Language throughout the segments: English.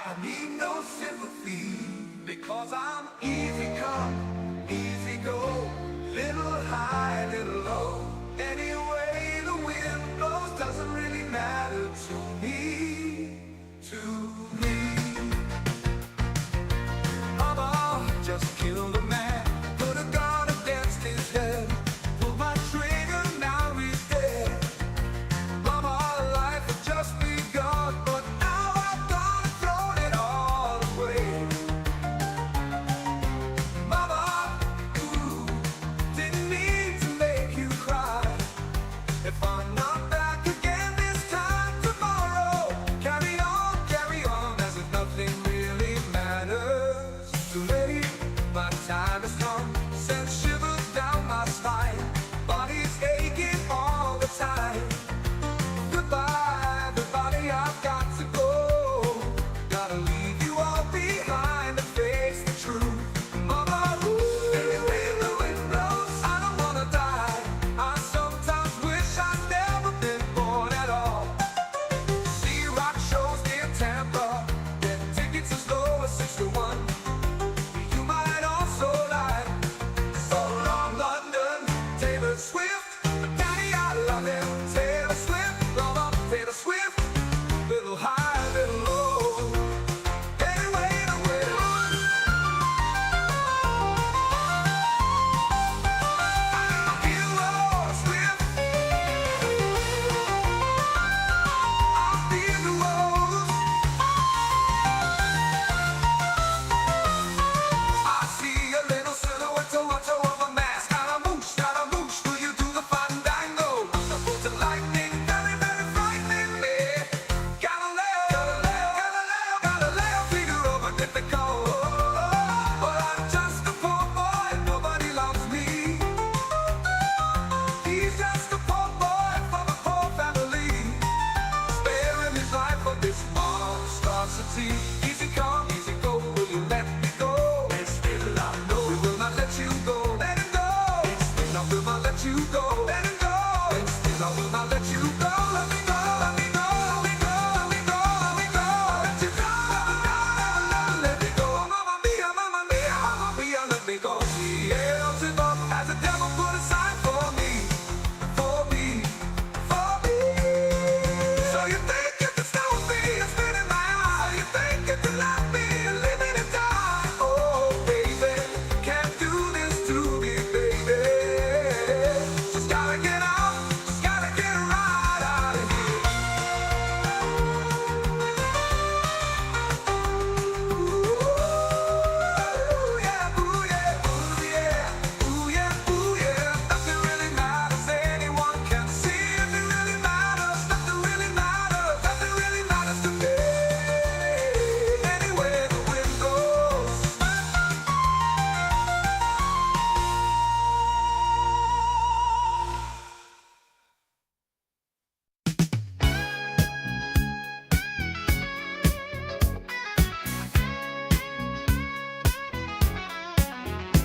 I need no sympathy, because I'm easy come, easy go, little high, little low. Anyway the wind blows doesn't really matter to me, Mama just killed a man, put a gun against his head, pulled my trigger, now he's dead. Mama, life had just begun, but now I've gone and thrown it all away. Mama, ooh, didn't mean to make you cry. If I'm not back again this time tomorrow, carry on, as if nothing really matters. Too late, my time has come, sent shivers down my spine, body's aching all the time. Goodbye, everybody, I've got to go. Gotta leave you all behind and face the truth. Mama, ooh, anyway the wind blows, I don't wanna die. I sometimes wish I'd never been born at all. See rock shows near Tampa, get tickets as low as 6 to 1. You might also like So Long London, Taylor Swift. Daddy, I love him, Taylor Swift. Love up Taylor Swift, little high, little low. Anyway the wind blows, I feel lost with, I feel the woes. I see a little silhouette of a mask. Scaramouche, will you do the fandango? The lightning, very, very frightening me. Galileo, Figaro, Magnifico. But I'm just a poor boy, nobody loves me. He's just a poor boy from a poor family, sparing his life for this monstrosity. Easy come, easy go, will you let me go? And still I know we will not let you go. Let him go, and still I will not let you go. Let him go, and still I will not let you go. Let me go, let me go, let me go, let me go, let me go. Let you go, let me go. Mamma mia, mamma mia, mamma mia, let me go. She yells him up as the devil put aside for me, for me, for me. So you think you can stop me and spit in my eye? You think you can love me and live it and die? Oh baby, can't do this to me, baby. Just gotta get out, just gotta get right out of here. Ooh yeah, ooh yeah, ooh yeah, ooh yeah, ooh yeah. Nothing really matters, anyone can see if it really matters. Nothing really matters, nothing really matters to me. Anyway the wind goes.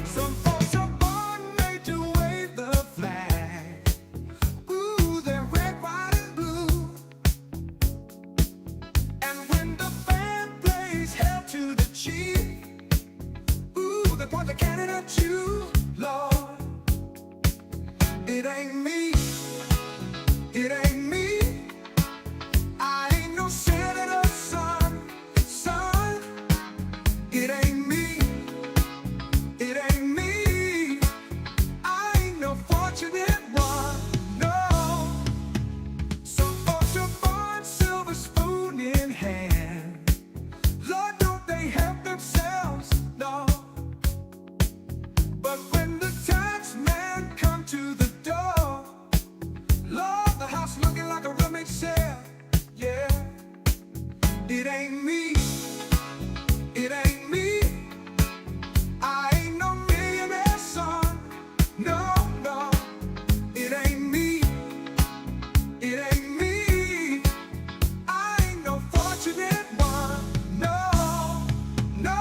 Some folks are born made to wave the flag. Ooh, they're red, white, and blue. And when the band plays "Hail to the Chief," ooh, they point the cannon at you, Lord. It ain't me, it ain't me. I ain't no senator, son. It ain't me, it ain't me. I ain't no fortunate one, no. Some folks are born silver spoon in hand. Lord, don't they help themselves, no. But when the tax man come to the door, Lord, the house looking like a rummage sale, yeah. It ain't me, it ain't me. I ain't no millionaire son, no, no. It ain't me, it ain't me. I ain't no fortunate one, no, no.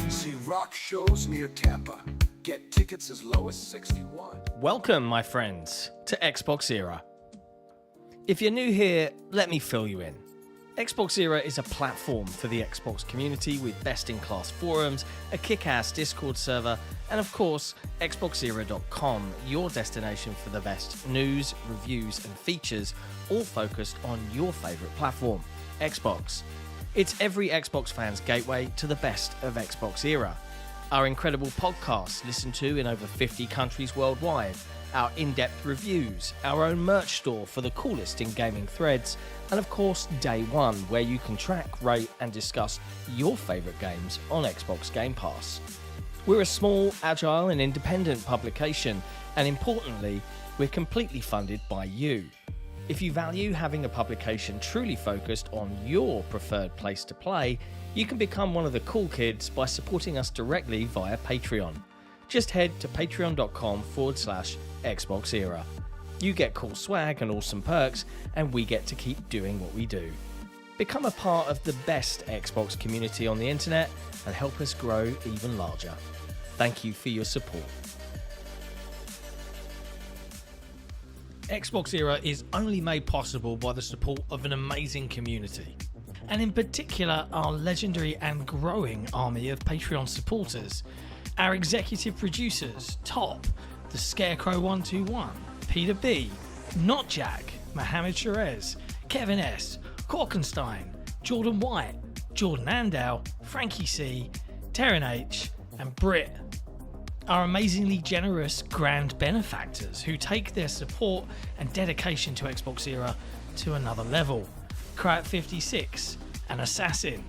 See rock shows near Tampa, Get tickets as low as 61. Welcome, my friends, to XboxEra. If you're new here, let me fill you in. XboxEra is a platform for the Xbox community with best-in-class forums, a kick-ass Discord server, and of course, XboxEra.com, your destination for the best news, reviews, and features, all focused on your favourite platform, Xbox. It's every Xbox fan's gateway to the best of XboxEra. Our incredible podcasts listened to in over 50 countries worldwide, our in-depth reviews, our own merch store for the coolest in gaming threads, and of course Day One, where you can track, rate and discuss your favourite games on Xbox Game Pass. We're a small, agile and independent publication, and importantly, we're completely funded by you. If you value having a publication truly focused on your preferred place to play, you can become one of the cool kids by supporting us directly via Patreon. Just head to patreon.com/XboxEra. You get cool swag and awesome perks, and we get to keep doing what we do. Become a part of the best Xbox community on the internet and help us grow even larger. Thank you for your support. XboxEra is only made possible by the support of an amazing community, and in particular our legendary and growing army of Patreon supporters. Our executive producers, Top, The Scarecrow 121, Peter B, Not Jack, Mohammed Sherez, Kevin S, Korkenstein, Jordan White, Jordan Andow, Frankie C, Terran H, and Britt. Our amazingly generous grand benefactors who take their support and dedication to XboxEra to another level. Krat56 and Assassin.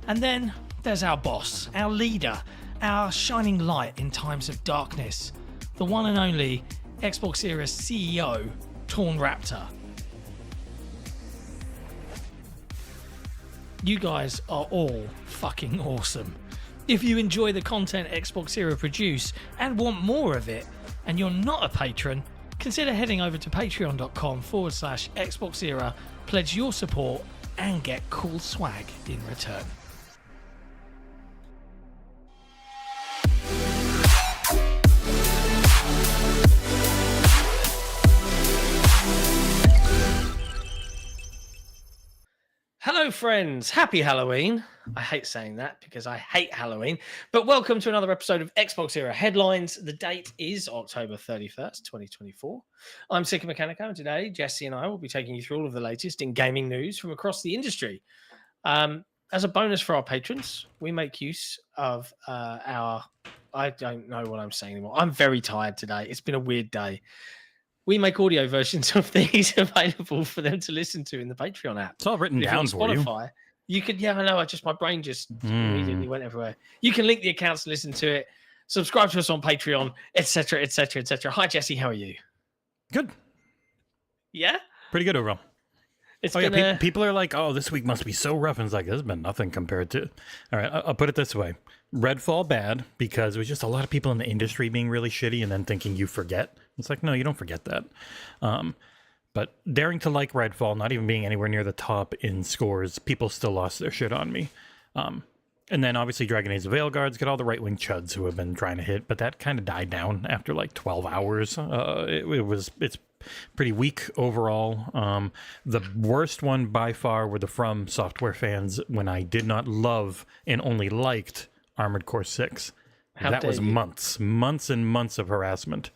And then there's our boss, our leader, our shining light in times of darkness, the one and only XboxEra CEO, Torn Raptor. You guys are all fucking awesome. If you enjoy the content XboxEra produce and want more of it, and you're not a patron, consider heading over to patreon.com/XboxEra, pledge your support, and get cool swag in return. Hello friends, happy Halloween. I hate saying that because I hate Halloween, but welcome to another episode of XboxEra Headlines. The date is October 31st, 2024. I'm Sicker Mechanico, and today Jesse and I will be taking you through all of the latest in gaming news from across the industry. As a bonus for our patrons, we make use of I don't know what I'm saying anymore. I'm very tired today. It's been a weird day. We make audio versions of these available for them to listen to in the Patreon app. It's all written down for you. You could, I know. My brain just immediately went everywhere. You can link the accounts to listen to it. Subscribe to us on Patreon, etc., etc., etc. Hi, Jesse. How are you? Good. Yeah. Pretty good overall. People are like, "Oh, this week must be so rough," and it's like, "There's been nothing compared to." All right, I'll put it this way: Redfall bad because it was just a lot of people in the industry being really shitty, and then thinking you forget. It's like, no, you don't forget that. But daring to like Redfall, not even being anywhere near the top in scores, people still lost their shit on me. And then obviously Dragon Age Veilguards got all the right-wing chuds who have been trying to hit, but that kind of died down after like 12 hours. It's pretty weak overall. The worst one by far were the From Software fans when I did not love and only liked Armored Core 6. That was months and months of harassment.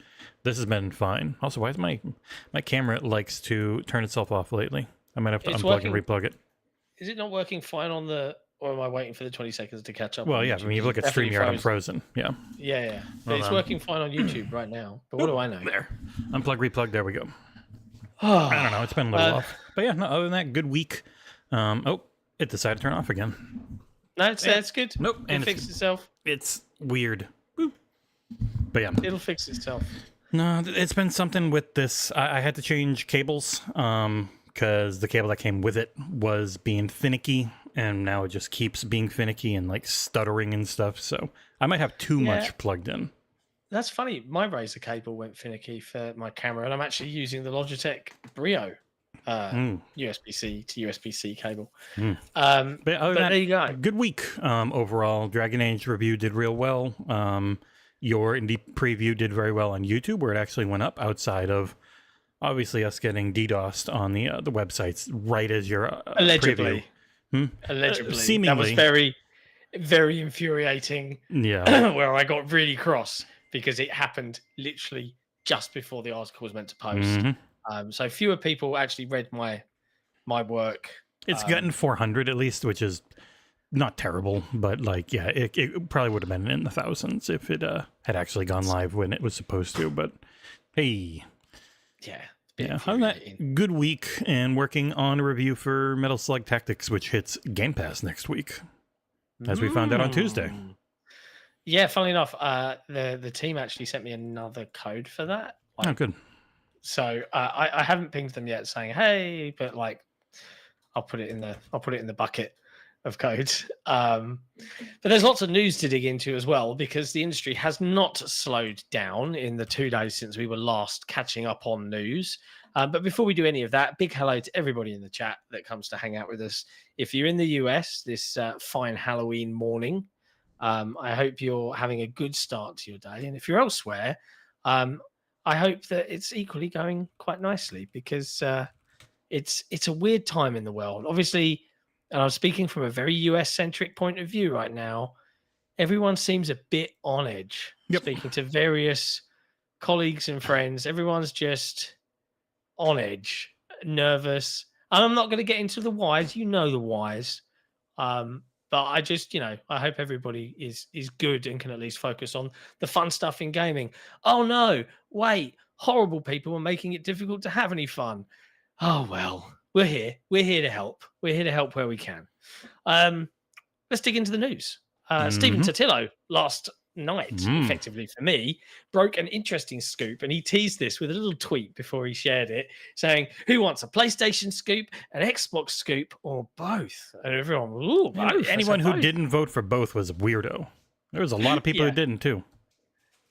This has been fine. Also, why is my camera likes to turn itself off lately? I might have to unplug and replug it. Is it not working fine on the, or am I waiting for the 20 seconds to catch up? Well, yeah, I mean, you look at StreamYard, I'm frozen. Yeah. Yeah. But it's working fine on YouTube right now. But what do I know? There. Unplug, replug, there we go. I don't know. It's been a little off. But yeah, no, other than that, good week. It decided to turn off again. No, that's good. Nope. It fixed itself. It's weird. Boop. But yeah. It'll fix itself. No, it's been something with this. I had to change cables because the cable that came with it was being finicky, and now it just keeps being finicky and like stuttering and stuff. So I might have too much plugged in. That's funny. My Razer cable went finicky for my camera, and I'm actually using the Logitech Brio. USB-C to USB-C cable. But There you go. Good week overall. Dragon Age review did real well. Your indie preview did very well on YouTube, where it actually went up outside of obviously us getting DDoSed on the websites right as your Allegedly. preview. Allegedly. Seemingly. That was very, very infuriating. Yeah. Where I got really cross because it happened literally just before the article was meant to post. So fewer people actually read my work. It's gotten 400 at least, which is not terrible, but like, yeah, it probably would have been in the thousands if it had actually gone live when it was supposed to. But hey, yeah, other than that, good week and working on a review for Metal Slug Tactics, which hits Game Pass next week, as we found out on Tuesday. Yeah, funnily enough, the team actually sent me another code for that. Oh, good. So I haven't pinged them yet, saying hey, but like I'll put it in the bucket of codes. But there's lots of news to dig into as well, because the industry has not slowed down in the 2 days since we were last catching up on news. But before we do any of that, big hello to everybody in the chat that comes to hang out with us. If you're in the US this fine Halloween morning, I hope you're having a good start to your day. And if you're elsewhere, I hope that it's equally going quite nicely, because it's a weird time in the world. Obviously, and I'm speaking from a very US-centric point of view right now, everyone seems a bit on edge. Yep. Speaking to various colleagues and friends, everyone's just on edge, nervous. And I'm not going to get into the whys. You know the whys. But I just, I hope everybody is good and can at least focus on the fun stuff in gaming. Oh, no, wait, horrible people are making it difficult to have any fun. Oh, well, we're here. We're here to help. We're here to help where we can. Let's dig into the news. Stephen Totillo last night, effectively for me, broke an interesting scoop, and he teased this with a little tweet before he shared it, saying, who wants a PlayStation scoop, an Xbox scoop, or both? And everyone, ooh, both. Anyone who both. didn't vote for both was a weirdo. There was a lot of people who didn't too.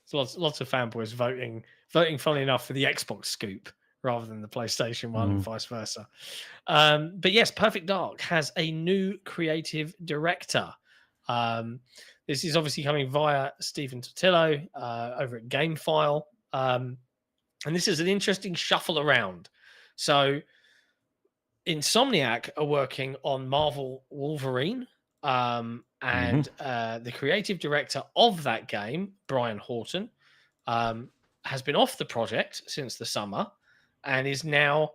So lots of fanboys voting, funnily enough, for the Xbox scoop rather than the PlayStation one, and vice versa. But yes, Perfect Dark has a new creative director. This is obviously coming via Stephen Totillo over at GameFile. And this is an interesting shuffle around. So Insomniac are working on Marvel Wolverine. And the creative director of that game, Brian Horton, has been off the project since the summer and is now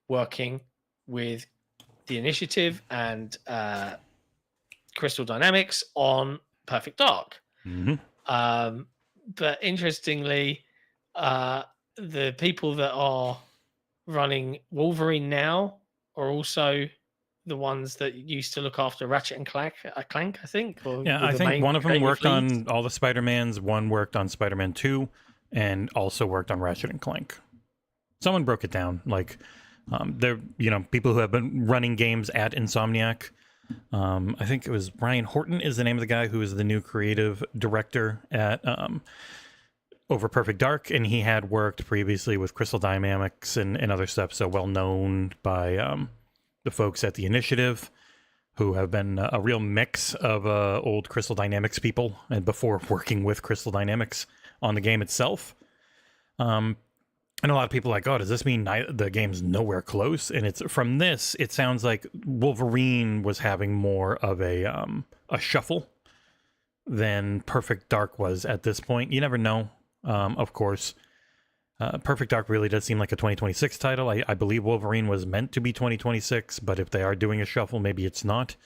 working with the initiative and Crystal Dynamics on Perfect Dark. But interestingly, the people that are running Wolverine now are also the ones that used to look after Ratchet and Clank, I think. I think one of them worked on all the Spider-Mans, one worked on Spider-Man 2, and also worked on Ratchet and Clank. Someone broke it down. Like, they're, people who have been running games at Insomniac. I think it was Ryan Horton is the name of the guy who is the new creative director at over Perfect Dark, and he had worked previously with Crystal Dynamics and other stuff, so well known by the folks at the Initiative, who have been a real mix of old Crystal Dynamics people, and before working with Crystal Dynamics on the game itself. And a lot of people are like, oh, does this mean the game's nowhere close? And it's from this, it sounds like Wolverine was having more of a shuffle than Perfect Dark was at this point. You never know, of course. Perfect Dark really does seem like a 2026 title. I believe Wolverine was meant to be 2026, but if they are doing a shuffle, maybe it's not.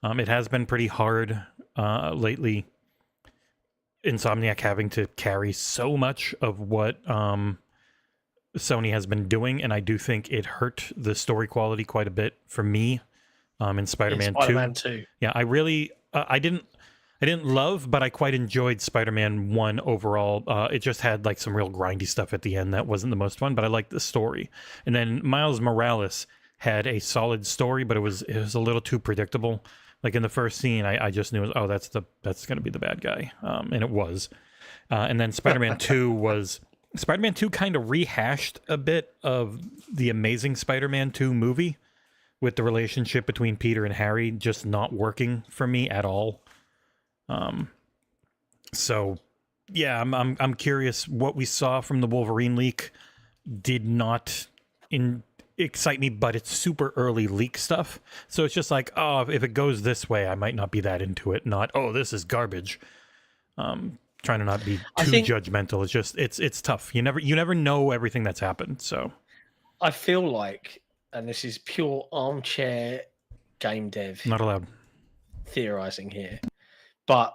It has been pretty hard lately. Insomniac having to carry so much of what Sony has been doing, and I do think it hurt the story quality quite a bit for me in Spider-Man 2. Yeah, I really I didn't love, but I quite enjoyed Spider-Man 1 overall. It just had like some real grindy stuff at the end that wasn't the most fun, but I liked the story. And then Miles Morales had a solid story, but it was a little too predictable. Like in the first scene, I just knew, that's going to be the bad guy, and it was. And then Spider-Man 2 was Spider-Man 2 kind of rehashed a bit of the Amazing Spider-Man 2 movie, with the relationship between Peter and Harry just not working for me at all. So yeah, I'm curious. What we saw from the Wolverine leak did not excite me, but it's super early leak stuff. So it's just like, oh, if it goes this way, I might not be that into it. Not, oh, this is garbage. Trying to not be too judgmental. It's just it's tough. You never know everything that's happened. So I feel like, and this is pure armchair game dev, not allowed theorizing here, but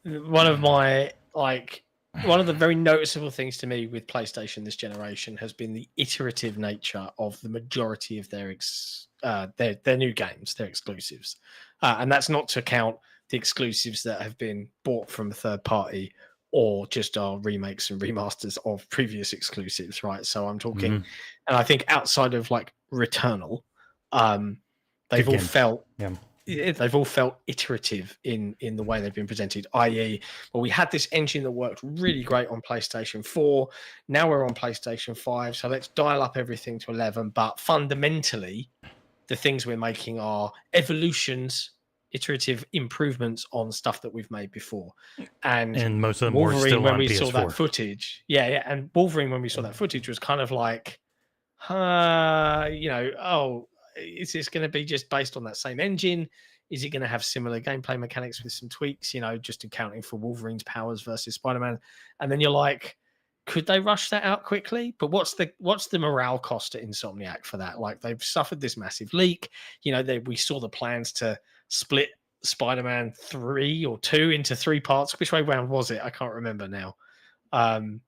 one of the very noticeable things to me with PlayStation this generation has been the iterative nature of the majority of their new games, their exclusives, and that's not to count the exclusives that have been bought from a third party or just are remakes and remasters of previous exclusives, right? So I'm talking, and I think outside of like Returnal, they've all felt iterative in the way they've been presented, i.e., well, we had this engine that worked really great on PlayStation 4, now we're on PlayStation 5, so let's dial up everything to 11, but fundamentally the things we're making are evolutions, iterative improvements on stuff that we've made before. And most of them Wolverine, were still when on we PS4. saw that footage, and Wolverine, when we saw that footage, was kind of like, is this going to be just based on that same engine? Is it going to have similar gameplay mechanics with some tweaks, just accounting for Wolverine's powers versus Spider-Man? And then you're like, could they rush that out quickly? But what's the morale cost to Insomniac for that? Like, they've suffered this massive leak. We saw the plans to split Spider-Man 3 or 2 into 3 parts. Which way round was it? I can't remember now. And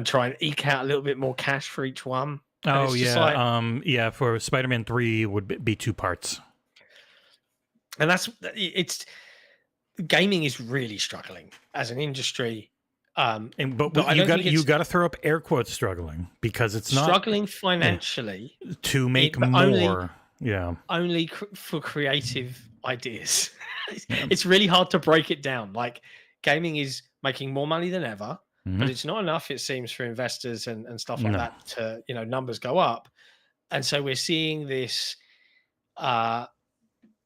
try and eke out a little bit more cash for each one. Oh yeah, for Spider-Man 3 would be 2 parts. And gaming is really struggling as an industry. But you got to throw up air quotes struggling, because it's not struggling financially to make more. Only for creative ideas. It's really hard to break it down. Like, gaming is making more money than ever, but it's not enough, it seems, for investors and stuff like that to, numbers go up. And so we're seeing this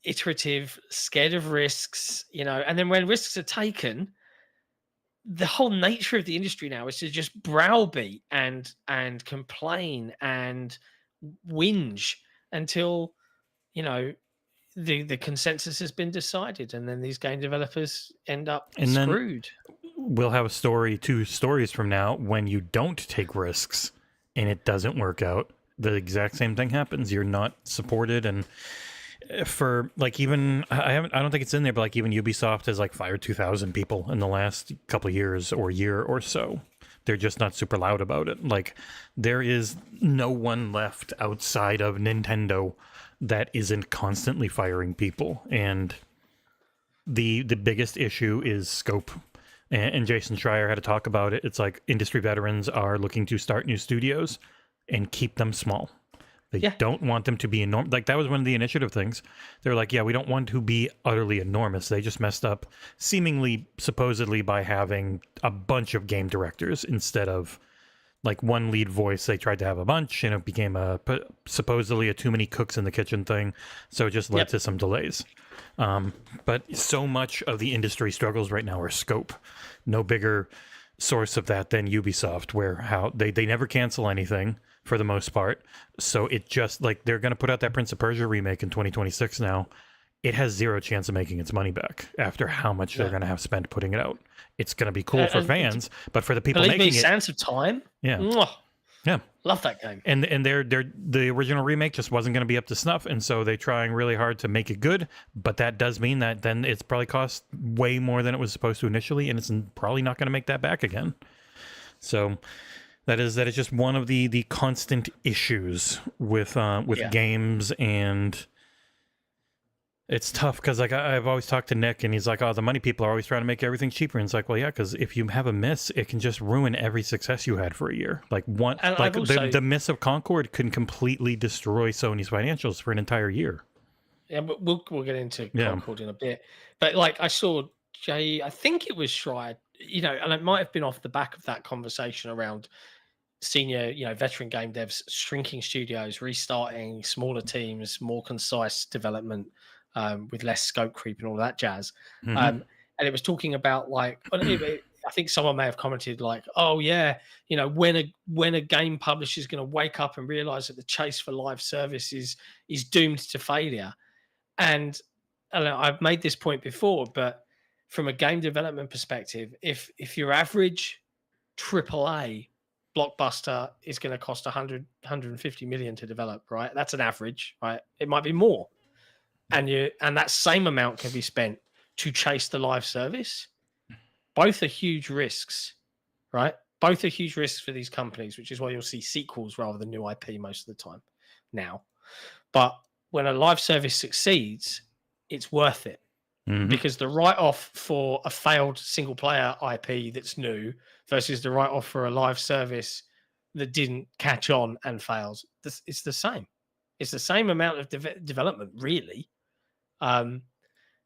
iterative, scared of risks, and then when risks are taken, the whole nature of the industry now is to just browbeat and complain and whinge until, the consensus has been decided, and then these game developers end up screwed. We'll have 2 stories from now when you don't take risks and it doesn't work out. The exact same thing happens. You're not supported, and for like, even I don't think it's in there, but like even Ubisoft has like fired 2,000 people in the last couple of years or year or so. They're just not super loud about it. Like, there is no one left outside of Nintendo that isn't constantly firing people, and the biggest issue is scope. And Jason Schreier had to talk about it. It's like industry veterans are looking to start new studios and keep them small. They don't want them to be enormous. Like, that was one of the initiative things. They're like, we don't want to be utterly enormous. They just messed up, supposedly, by having a bunch of game directors instead of like one lead voice. They tried to have a bunch, and it became supposedly a too many cooks in the kitchen thing. So it just led to some delays. But so much of the industry struggles right now are scope. No bigger source of that than Ubisoft, where how they never cancel anything for the most part. So it just, like, they're going to put out that Prince of Persia remake in 2026 now. It has zero chance of making its money back after how much they're going to have spent putting it out. It's going to be cool for fans, but for the people making it, Sands of Time, love that game. And the original remake just wasn't going to be up to snuff, and so they're trying really hard to make it good. But that does mean that then it's probably cost way more than it was supposed to initially, and it's probably not going to make that back again. So that is just one of the constant issues with games. And it's tough because, like, I've always talked to Nick, and he's like, the money people are always trying to make everything cheaper. And it's like, well, yeah, because if you have a miss, it can just ruin every success you had for a year. Like, the miss of Concord can completely destroy Sony's financials for an entire year. Yeah, but we'll get into Concord in a bit. But like, I saw Jay, I think it was Schreier and it might have been off the back of that conversation around senior, veteran game devs shrinking studios, restarting smaller teams, more concise development with less scope creep and all that jazz. And it was talking about I think someone may have commented like, "Oh yeah, when a game publisher is going to wake up and realize that the chase for live service is doomed to failure." And I've made this point before, but from a game development perspective, if your average AAA blockbuster is going to cost 150 million to develop, right? That's an average, right? It might be more, and that same amount can be spent to chase the live service. Both are huge risks, right? Both are huge risks for these companies, which is why you'll see sequels rather than new IP most of the time now. But when a live service succeeds, it's worth it because the write-off for a failed single-player IP that's new versus the write-off for a live service that didn't catch on and fails, it's the same. It's the same amount of development, really.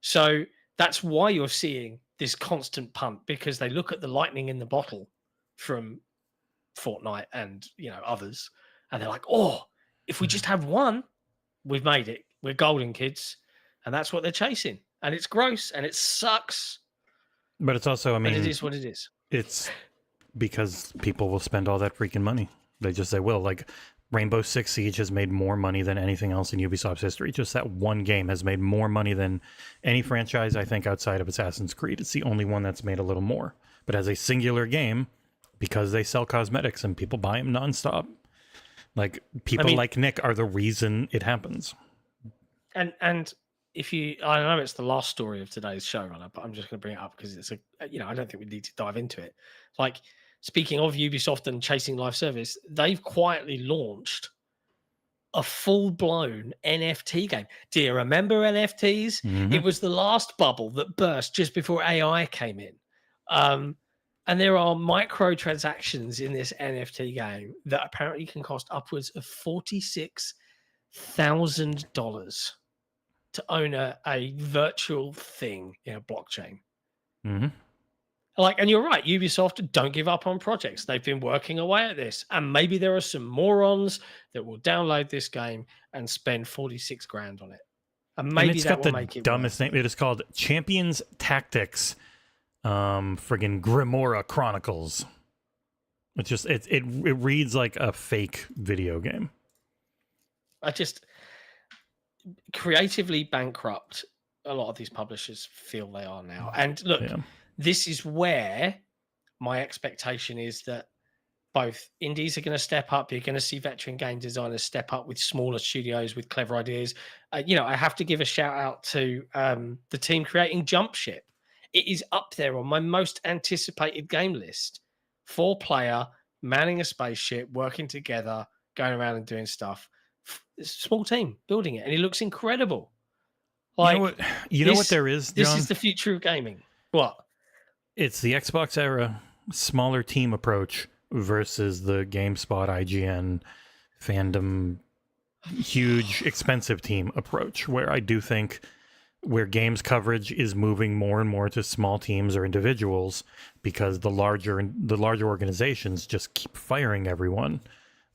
So that's why you're seeing this constant pump, because they look at the lightning in the bottle from Fortnite and others, and they're like, "Oh, if we just have one, we've made it. We're golden, kids." And that's what they're chasing. And it's gross and it sucks. But it's also, it is what it is. It's because people will spend all that freaking money. They will. Like Rainbow Six Siege has made more money than anything else in Ubisoft's history. Just that one game has made more money than any franchise, I think, outside of Assassin's Creed. It's the only one that's made a little more. But as a singular game, because they sell cosmetics and people buy them nonstop, like people like Nick are the reason it happens. And I know it's the last story of today's showrunner, but I'm just going to bring it up because it's I don't think we need to dive into it. Like, speaking of Ubisoft and chasing live service, they've quietly launched a full-blown NFT game. Do you remember NFTs? It was the last bubble that burst just before AI came in. And there are microtransactions in this NFT game that apparently can cost upwards of $46,000 to own a virtual thing in a blockchain. And you're right, Ubisoft don't give up on projects. They've been working away at this, and maybe there are some morons that will download this game and spend 46 grand on it. And maybe that will make it dumbest name. It is called Champions Tactics, friggin' Grimoire Chronicles. It's just it reads like a fake video game. Creatively bankrupt a lot of these publishers feel they are now. And look, this is where my expectation is that both indies are going to step up. You're going to see veteran game designers step up with smaller studios with clever ideas. I have to give a shout out to the team creating Jump Ship. It is up there on my most anticipated game list. 4-player, manning a spaceship, working together, going around and doing stuff. It's a small team building it, and it looks incredible. You know what there is, John? This is the future of gaming. What? It's the XboxEra smaller team approach versus the GameSpot, IGN, Fandom, huge, expensive team approach, where I do think where games coverage is moving more and more to small teams or individuals because the larger organizations just keep firing everyone.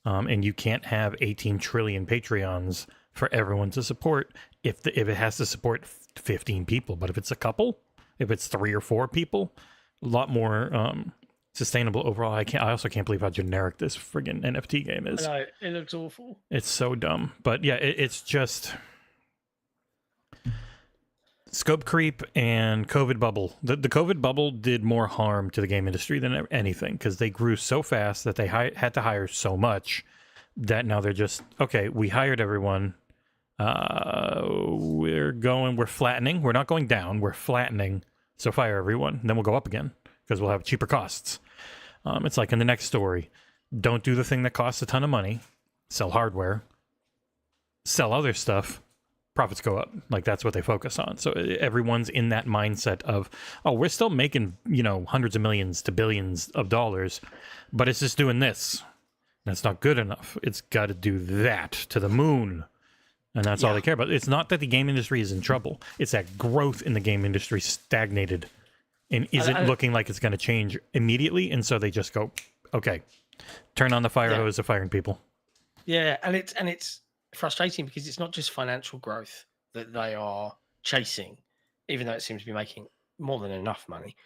And you can't have 18 trillion Patreons for everyone to support if it has to support 15 people. But if it's a couple, if it's 3 or 4 people, a lot more sustainable overall. I also can't believe how generic this friggin' NFT game is. I know, it looks awful. It's so dumb. But yeah, it's just scope creep and COVID bubble. The COVID bubble did more harm to the game industry than anything because they grew so fast that they had to hire so much that now they're just, okay, we hired everyone. We're flattening. We're not going down. We're flattening. So fire everyone. And then we'll go up again because we'll have cheaper costs. It's like in the next story. Don't do the thing that costs a ton of money. Sell hardware. Sell other stuff. Profits go up. Like, that's what they focus on. So everyone's in that mindset of, oh, we're still making, hundreds of millions to billions of dollars, but it's just doing this. That's not good enough. It's got to do that to the moon. And that's all they care about. It's not that the game industry is in trouble. It's that growth in the game industry stagnated and isn't looking like it's going to change immediately. And so they just go, okay, turn on the fire hose of firing people. Yeah, and it's frustrating because it's not just financial growth that they are chasing, even though it seems to be making more than enough money,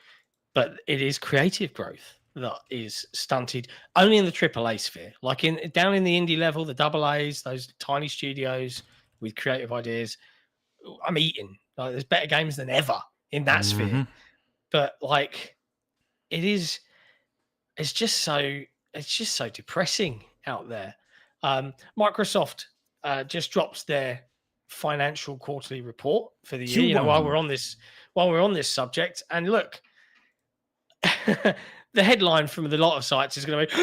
but it is creative growth that is stunted only in the AAA sphere. Like down in the indie level, the AA's, those tiny studios with creative ideas, I'm eating. Like, there's better games than ever in that sphere. But like, it's just so depressing out there. Microsoft just drops their financial quarterly report for the year. You know, while we're on this subject, and look, the headline from a lot of sites is going to be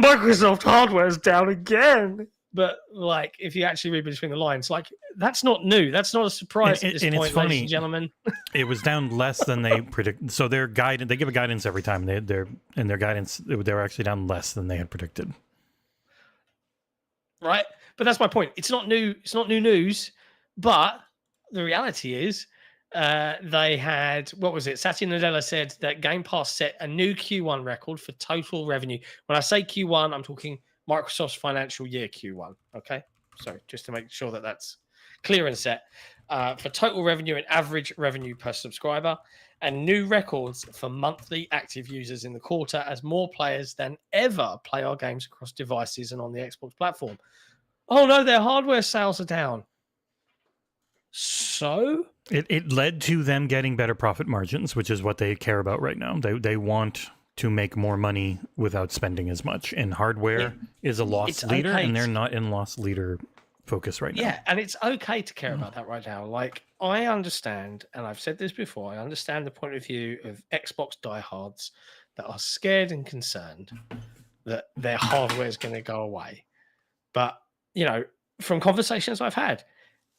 Microsoft hardware's down again. But like, if you actually read between the lines, like, that's not new. That's not a surprise at this point, it's funny, ladies and gentlemen. It was down less than they predicted. So their guidance, they give a guidance every time. Their guidance, they were actually down less than they had predicted. Right, but that's my point. It's not new. It's not new news. But the reality is, they had, what was it? Satya Nadella said that Game Pass set a new Q1 record for total revenue. When I say Q1, I'm talking Microsoft's financial year Q1. Okay, so just to make sure that that's clear and set, for total revenue and average revenue per subscriber, and new records for monthly active users in the quarter as more players than ever play our games across devices and on the Xbox platform. Oh no, their hardware sales are down. So it led to them getting better profit margins, which is what they care about right now. They want to make more money without spending as much. And hardware is a loss leader, and they're not in loss leader focus right now. Yeah, and it's okay to care about that right now. Like, I understand, and I've said this before, I understand the point of view of Xbox diehards that are scared and concerned that their hardware is going to go away. But, you know, from conversations I've had,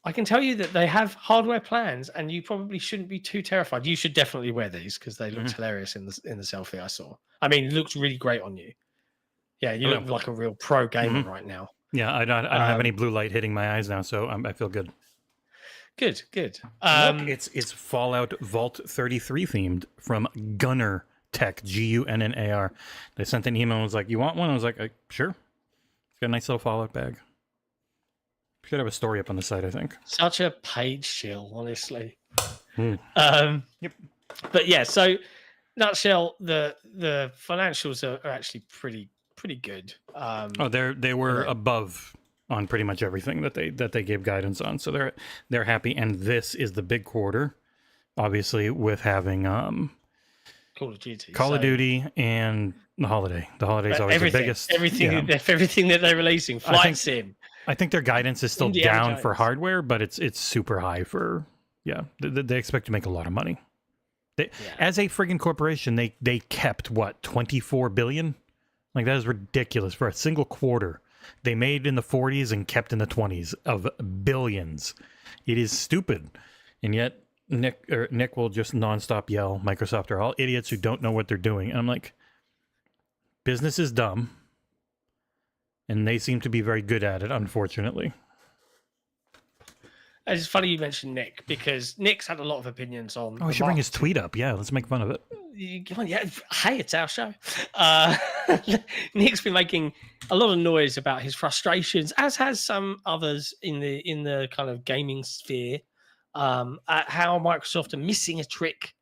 I can tell you that they have hardware plans, and you probably shouldn't be too terrified. You should definitely wear these because they looked hilarious in the selfie I saw. I mean, it looks really great on you. Yeah, you look like a real pro gamer right now. Yeah, I don't have any blue light hitting my eyes now, so I feel good. Good. Look, it's Fallout Vault 33 themed from Gunnar Tech, Gunnnar. They sent an email and was like, "You want one?" I was like, "Sure." It's got a nice little Fallout bag. Should have a story up on the site, I think. Such a page shill, honestly. Yep. But yeah, so nutshell, the financials are actually pretty good. They were above on pretty much everything that they gave guidance on, so they're happy. And this is the big quarter, obviously, with having Call of Duty, and the holiday. The holiday is always the biggest. Everything that they're releasing, Flight Sim. I think their guidance is still Indiana down Jones for hardware, but it's super high for They expect to make a lot of money. As a friggin' corporation, they kept what, 24 billion? Like, that is ridiculous for a single quarter. They made in the 40s and kept in the 20s of billions. It is stupid, and yet Nick will just nonstop yell, "Microsoft are all idiots who don't know what they're doing." And I'm like, business is dumb. And they seem to be very good at it, unfortunately. It's funny you mentioned Nick, because Nick's had a lot of opinions on. Oh, we should bring his tweet up. Yeah, let's make fun of it. Hey, it's our show. Nick's been making a lot of noise about his frustrations, as has some others in the kind of gaming sphere, at how Microsoft are missing a trick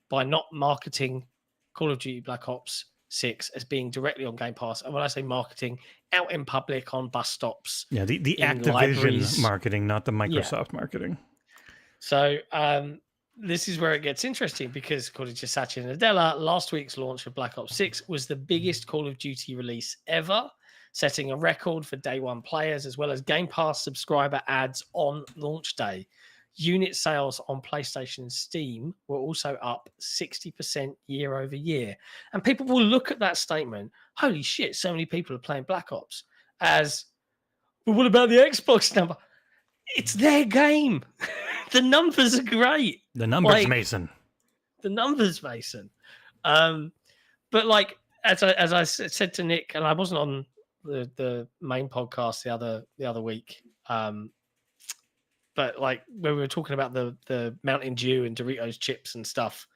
by not marketing Call of Duty Black Ops 6 as being directly on Game Pass. And when I say marketing, out in public on bus stops. Yeah, the Activision libraries. Marketing, not the Microsoft marketing. So this is where it gets interesting, because according to Satya Nadella, last week's launch of Black Ops 6 was the biggest Call of Duty release ever, setting a record for day one players as well as Game Pass subscriber ads on launch day. Unit sales on PlayStation and Steam were also up 60% year over year. And people will look at that statement, holy shit, so many people are playing Black Ops, as, but what about the Xbox number? It's their game. The numbers are great. The numbers, Mason. The numbers, Mason. But like, as I said to Nick, and I wasn't on the main podcast the other week, but like when we were talking about the Mountain Dew and Doritos chips and stuff,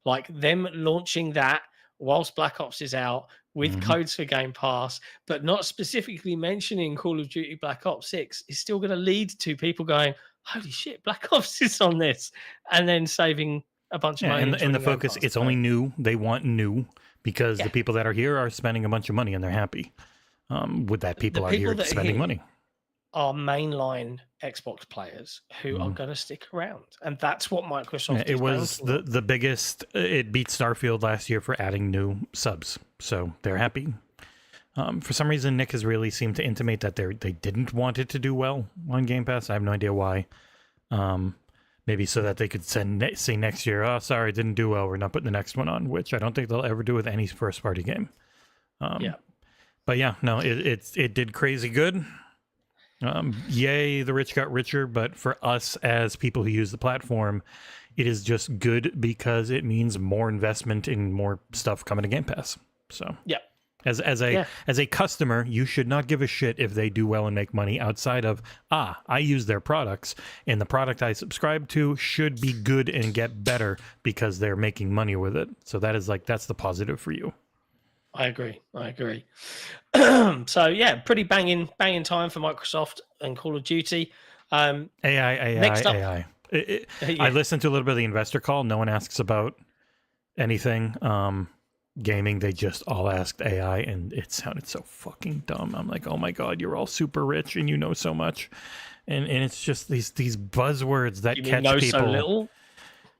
Like them launching that whilst Black Ops is out with codes for Game Pass, but not specifically mentioning Call of Duty Black Ops 6 is still going to lead to people going, holy shit, Black Ops is on this, and then saving a bunch of money. And the focus, it's only new. They want new because the people that are here are spending a bunch of money and they're happy with that. People are here spending money. Are mainline Xbox players who are going to stick around, and that's what Microsoft. It was the biggest. It beat Starfield last year for adding new subs, so they're happy. For some reason, Nick has really seemed to intimate that they didn't want it to do well on Game Pass. I have no idea why. Maybe so that they could say next year, oh, sorry, it didn't do well. We're not putting the next one on, which I don't think they'll ever do with any first-party game. But yeah, no, it did crazy good. Yay, the rich got richer, but for us as people who use the platform, it is just good because it means more investment in more stuff coming to Game Pass. So as a customer, you should not give a shit if they do well and make money outside of I use their products and the product I subscribe to should be good and get better because they're making money with it. So that's the positive for you. I agree. So yeah, pretty banging time for Microsoft and Call of Duty. Next up, AI. I listened to a little bit of the investor call. No one asks about anything gaming. They just all asked AI, and it sounded so fucking dumb. I'm like, oh my god, you're all super rich and you know so much, and it's just these buzzwords that catch people. So little?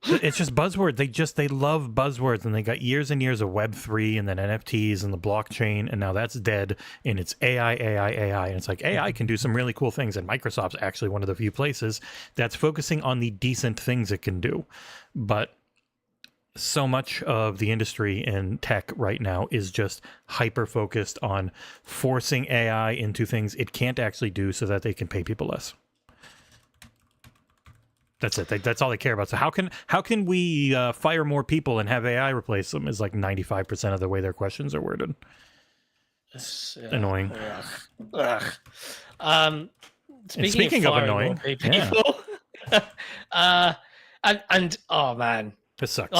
It's just buzzwords. They love buzzwords, and they got years and years of Web3 and then NFTs and the blockchain, and now that's dead, and it's AI, and it's like AI can do some really cool things, and Microsoft's actually one of the few places that's focusing on the decent things it can do. But so much of the industry in tech right now is just hyper focused on forcing AI into things it can't actually do so that they can pay people less. That's it. That's all they care about. So how can we fire more people and have AI replace them? Is like 95% of the way their questions are worded. It's annoying. Speaking of annoying, people, and oh man, this sucks.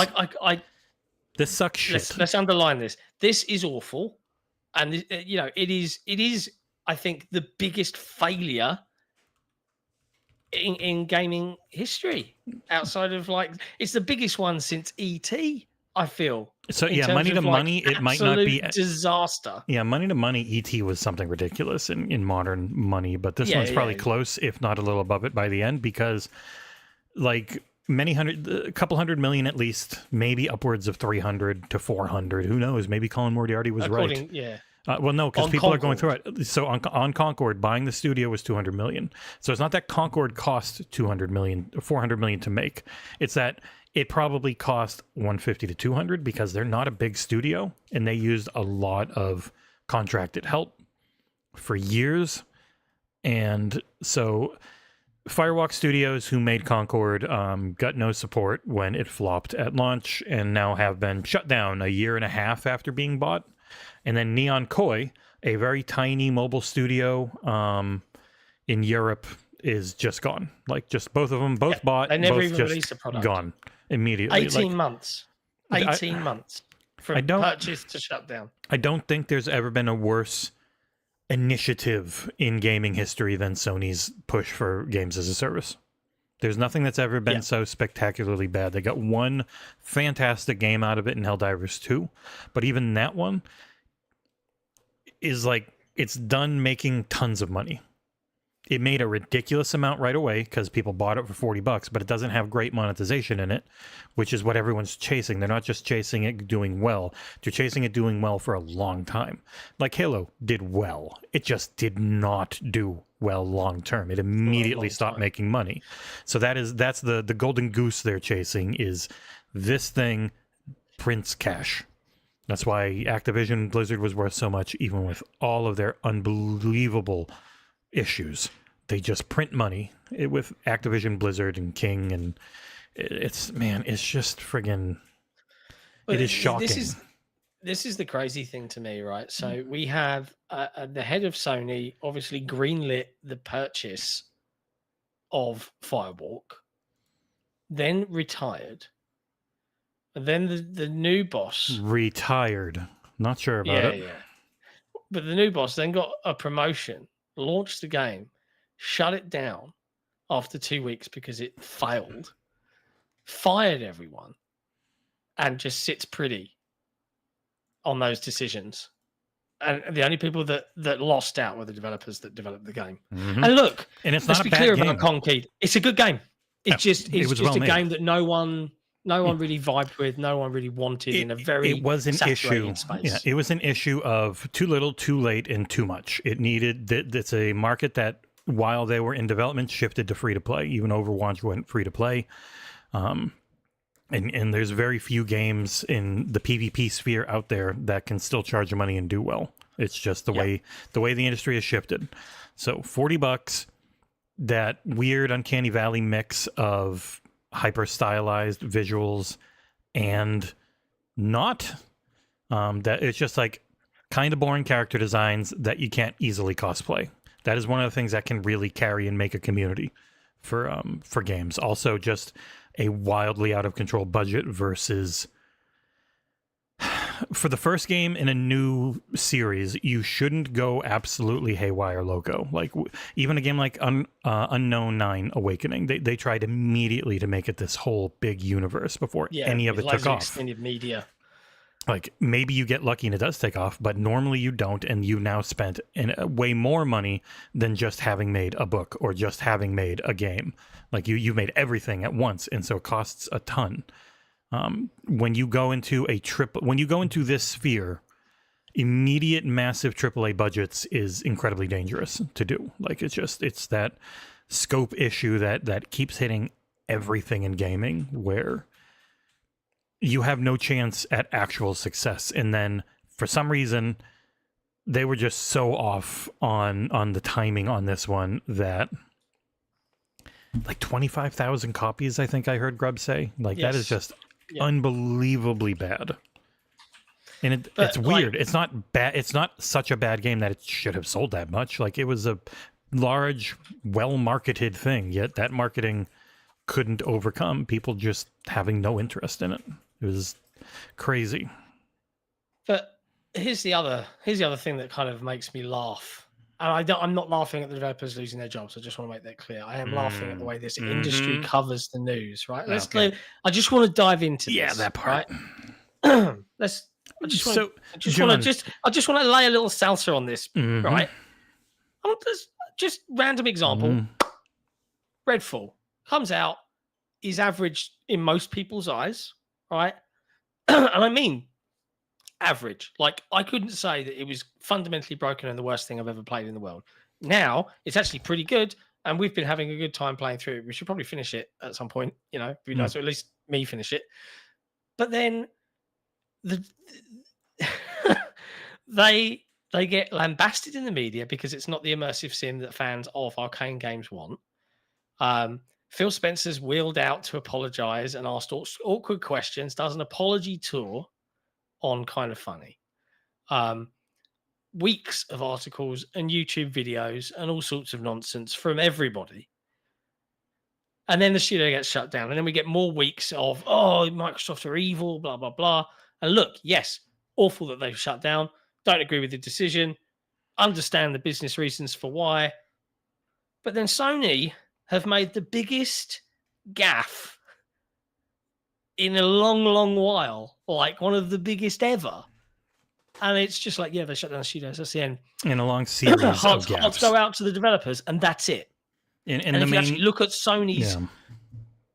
This sucks shit. Let's underline this. This is awful, and it is. I think the biggest failure in gaming history, outside of it's the biggest one since ET. I feel so. Yeah, money to money, it might not be a disaster. Yeah, money to money, ET was something ridiculous in modern money, but this one's probably close, if not a little above it by the end, because a couple hundred million at least, maybe upwards of 300 to 400. Who knows? Maybe Colin Moriarty was right. Yeah. Well, no, because people are going through it. So on Concord, buying the studio was 200 million. So it's not that Concord cost 200 million, 400 million to make. It's that it probably cost 150 to 200 because they're not a big studio and they used a lot of contracted help for years. And so Firewalk Studios, who made Concord, got no support when it flopped at launch and now have been shut down a year and a half after being bought. And then Neon Koi, a very tiny mobile studio in Europe, is just gone. Just both of them, bought. They never both even released a product. Gone immediately. 18 months. 18 months from purchase to shut down. I don't think there's ever been a worse initiative in gaming history than Sony's push for games as a service. There's nothing that's ever been so spectacularly bad. They got one fantastic game out of it in Helldivers 2, but even that one is it's done making tons of money. It made a ridiculous amount right away because people bought it for $40, but it doesn't have great monetization in it, which is what everyone's chasing. They're not just chasing it doing well. They're chasing it doing well for a long time. Like Halo did well. It just did not do well long term. It immediately stopped making money. So that's the golden goose they're chasing, is this thing prints cash. That's why Activision Blizzard was worth so much, even with all of their unbelievable issues. They just print money with Activision Blizzard and King, and it's just friggin', it is shocking. This is the crazy thing to me, right? So we have the head of Sony obviously greenlit the purchase of Firewalk, then retired, And then the new boss retired. Not sure about it. Yeah. But the new boss then got a promotion, launched the game, shut it down after 2 weeks because it failed, fired everyone, and just sits pretty on those decisions. And the only people that lost out were the developers that developed the game. Mm-hmm. And look, and it's let's not be a bad clear game. about Conkeyd. It's a good game. It's just a game that no one really vibed with, no one really wanted in a very it was an issue space. Yeah, it was an issue of too little, too late, and too much. It needed it's a market that, while they were in development, shifted to free to play. Even Overwatch went free to play. And there's very few games in the PvP sphere out there that can still charge money and do well. It's just the way the industry has shifted. So $40, that weird Uncanny Valley mix of hyper stylized visuals and not that it's just like kind of boring character designs that you can't easily cosplay. That is one of the things that can really carry and make a community for games. Also, just a wildly out of control budget versus for the first game in a new series, you shouldn't go absolutely haywire loco. Like even a game like Unknown 9 Awakening, they tried immediately to make it this whole big universe before any of it took off. Extended media. Like maybe you get lucky and it does take off, but normally you don't, and you now spent way more money than just having made a book or just having made a game. Like you made everything at once, and so it costs a ton. When you go into this sphere, immediate massive AAA budgets is incredibly dangerous to do. Like it's that scope issue that keeps hitting everything in gaming, where you have no chance at actual success. And then for some reason, they were just so off on the timing on this one that like 25,000 copies, I think I heard Grubb say. Like that is just unbelievably bad. And it's weird. It's not bad. It's not such a bad game that it should have sold that much. Like it was a large, well-marketed thing, yet that marketing couldn't overcome people just having no interest in it. It was crazy. But here's the other thing that kind of makes me laugh. And I'm not laughing at the developers losing their jobs. I just want to make that clear. I am laughing at the way this industry covers the news, right? I just want to dive into this. Yeah, that part. Right? I just want to lay a little salsa on this, right? Just random example. Redfall comes out, is average in most people's eyes, right? And I mean average. Like I couldn't say that it was fundamentally broken and the worst thing I've ever played in the world. Now it's actually pretty good, and we've been having a good time playing through it. We should probably finish it at some point, it'd be nice, or at least me finish it. But then they get lambasted in the media because it's not the immersive sim that fans of arcane games want. Phil Spencer's wheeled out to apologize and asked awkward questions, does an apology tour on Kind of Funny. Weeks of articles and YouTube videos and all sorts of nonsense from everybody. And then the studio gets shut down. And then we get more weeks of, Microsoft are evil, blah, blah, blah. And look, yes, awful that they've shut down. Don't agree with the decision. Understand the business reasons for why. But then Sony have made the biggest gaffe in a long, long while, like one of the biggest ever. And it's just like, they shut down the studios. That's the end. In a long series of gaffes. Hearts go out to the developers, and that's it. And if you actually look at Sony's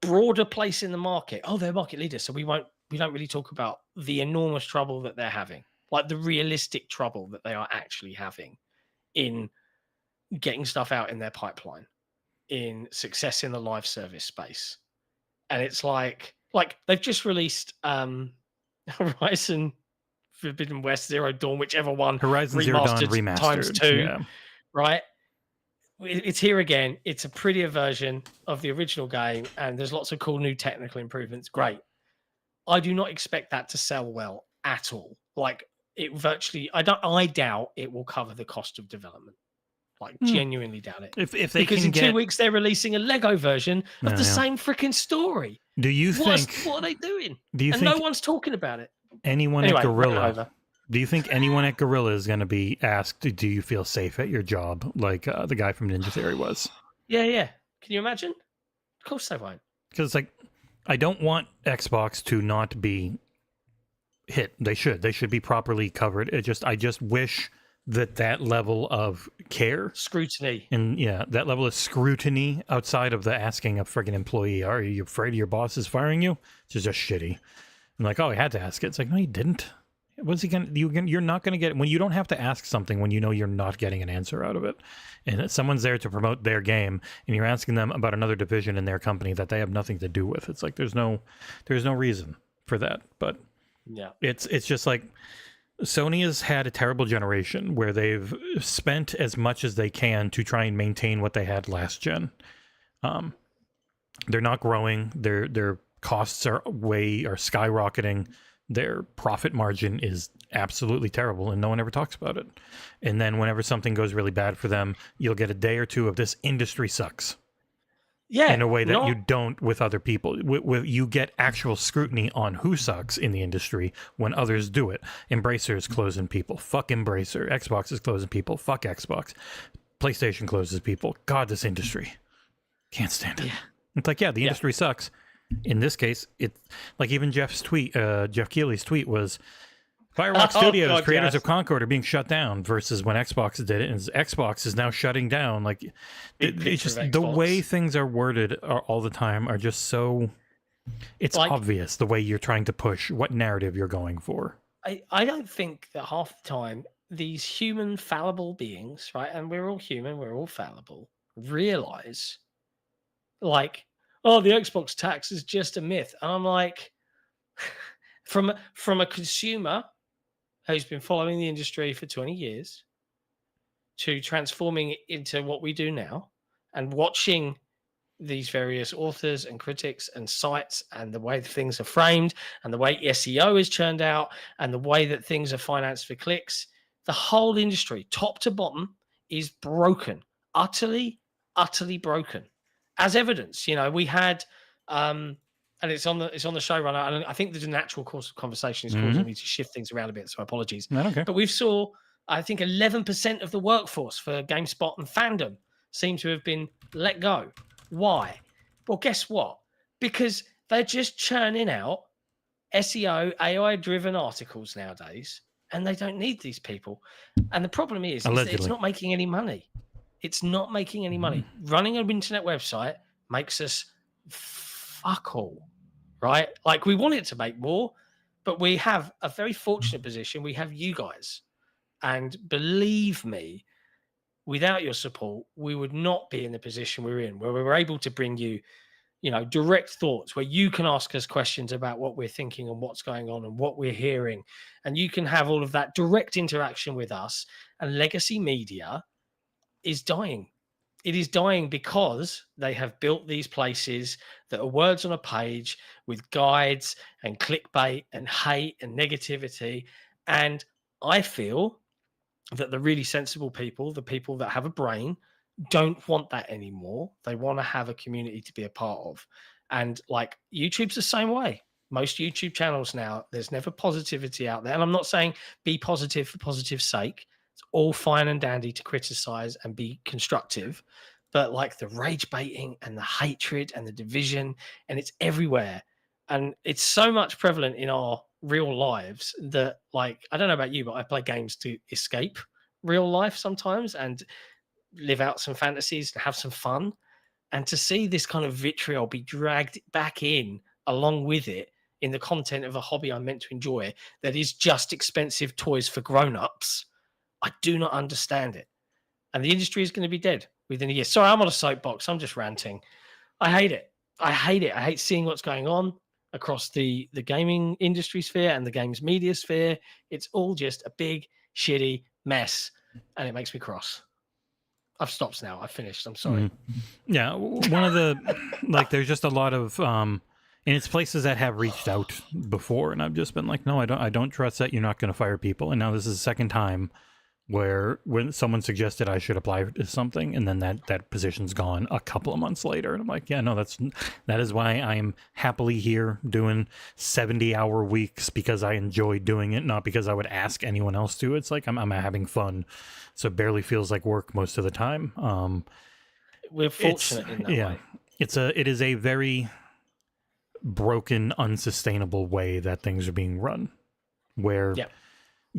broader place in the market, they're market leaders, so we don't really talk about the enormous trouble that they're having, like the realistic trouble that they are actually having in getting stuff out in their pipeline, in success in the live service space. And it's like they've just released Horizon Forbidden West, Zero Dawn, whichever one, Horizon Zero Dawn remastered times 2, right? It's here again. It's a prettier version of the original game, and there's lots of cool new technical improvements. Great. I do not expect that to sell well at all. Like it virtually, I doubt it will cover the cost of development. Like, genuinely doubt it. If they because can in get 2 weeks they're releasing a Lego version of the same freaking story. Do you think? What are they doing? Do you and think no one's talking about it? Anyone Anyway, at rant Gorilla? over. Do you think anyone at Gorilla is going to be asked, "Do you feel safe at your job?" Like the guy from Ninja Theory was? Yeah. Can you imagine? Of course they won't. Because like, I don't want Xbox to not be hit. They should be properly covered. I just wish that level of care, scrutiny, and that level of scrutiny outside of the asking a friggin' employee, are you afraid your boss is firing you? It's just shitty. I'm like, oh, I had to ask it. It's like, no, you didn't. What's he gonna? You're not gonna get when you don't have to ask something when you know you're not getting an answer out of it, and someone's there to promote their game, and you're asking them about another division in their company that they have nothing to do with. It's like there's no reason for that. But yeah, it's just like Sony has had a terrible generation where they've spent as much as they can to try and maintain what they had last gen. They're not growing. Their costs are skyrocketing. Their profit margin is absolutely terrible, and no one ever talks about it. And then whenever something goes really bad for them, you'll get a day or two of this industry sucks. Yeah, in a way that you don't with other people. You get actual scrutiny on who sucks in the industry when others do it. Embracer is closing people. Fuck Embracer. Xbox is closing people. Fuck Xbox. PlayStation closes people. God, this industry. Can't stand it. Yeah. It's like, the industry sucks. In this case, it's like even Jeff Keighley's tweet was, Firewalk Studios, creators of Concord, are being shut down versus when Xbox did it, and Xbox is now shutting down. Like, it's just the way things are worded all the time are just so. It's like, obvious the way you're trying to push what narrative you're going for. I don't think that half the time these human fallible beings, right, and we're all human, we're all fallible, realize, like, oh, the Xbox tax is just a myth. And I'm like, from a consumer who's been following the industry for 20 years to transforming it into what we do now and watching these various authors and critics and sites and the way things are framed and the way SEO is churned out and the way that things are financed for clicks, the whole industry, top to bottom, is broken, utterly broken. As evidence, we had, and it's on the showrunner, and I think there's a natural course of conversation is causing me to shift things around a bit, so apologies. No, okay. But we've saw, I think, 11% of the workforce for GameSpot and Fandom seem to have been let go. Why? Well, guess what? Because they're just churning out SEO, AI-driven articles nowadays, and they don't need these people. And the problem is that it's not making any money. It's not making any money. Running an internet website makes us fuck all, right? Like, we want it to make more, but we have a very fortunate position. We have you guys. And believe me, without your support, we would not be in the position we're in, where we're able to bring you, direct thoughts, where you can ask us questions about what we're thinking and what's going on and what we're hearing. And you can have all of that direct interaction with us. And legacy media is dying. It is dying because they have built these places that are words on a page with guides and clickbait and hate and negativity. And I feel that the really sensible people, the people that have a brain, don't want that anymore. They want to have a community to be a part of. And like, YouTube's the same way. Most YouTube channels now, there's never positivity out there. And I'm not saying be positive for positive's sake. It's all fine and dandy to criticize and be constructive, but like the rage baiting and the hatred and the division, and it's everywhere. And it's so much prevalent in our real lives that, like, I don't know about you, but I play games to escape real life sometimes and live out some fantasies and have some fun. And to see this kind of vitriol be dragged back in along with it in the content of a hobby I'm meant to enjoy that is just expensive toys for grown-ups, I do not understand it. And the industry is going to be dead within a year. Sorry, I'm on a soapbox. I'm just ranting. I hate it. I hate seeing what's going on across the gaming industry sphere and the games media sphere. It's all just a big, shitty mess. And it makes me cross. I've stopped now. I've finished. I'm sorry. Yeah. One of the, like, there's just a lot of, and it's places that have reached out before. And I've just been like, no, I don't trust that you're not going to fire people. And now this is the second time where when someone suggested I should apply to something, and then that position's gone a couple of months later, and I'm like, yeah, no, that is why I'm happily here doing 70-hour weeks, because I enjoy doing it, not because I would ask anyone else to. It's like I'm having fun, so it barely feels like work most of the time. We're fortunate in that way. It is a very broken, unsustainable way that things are being run, where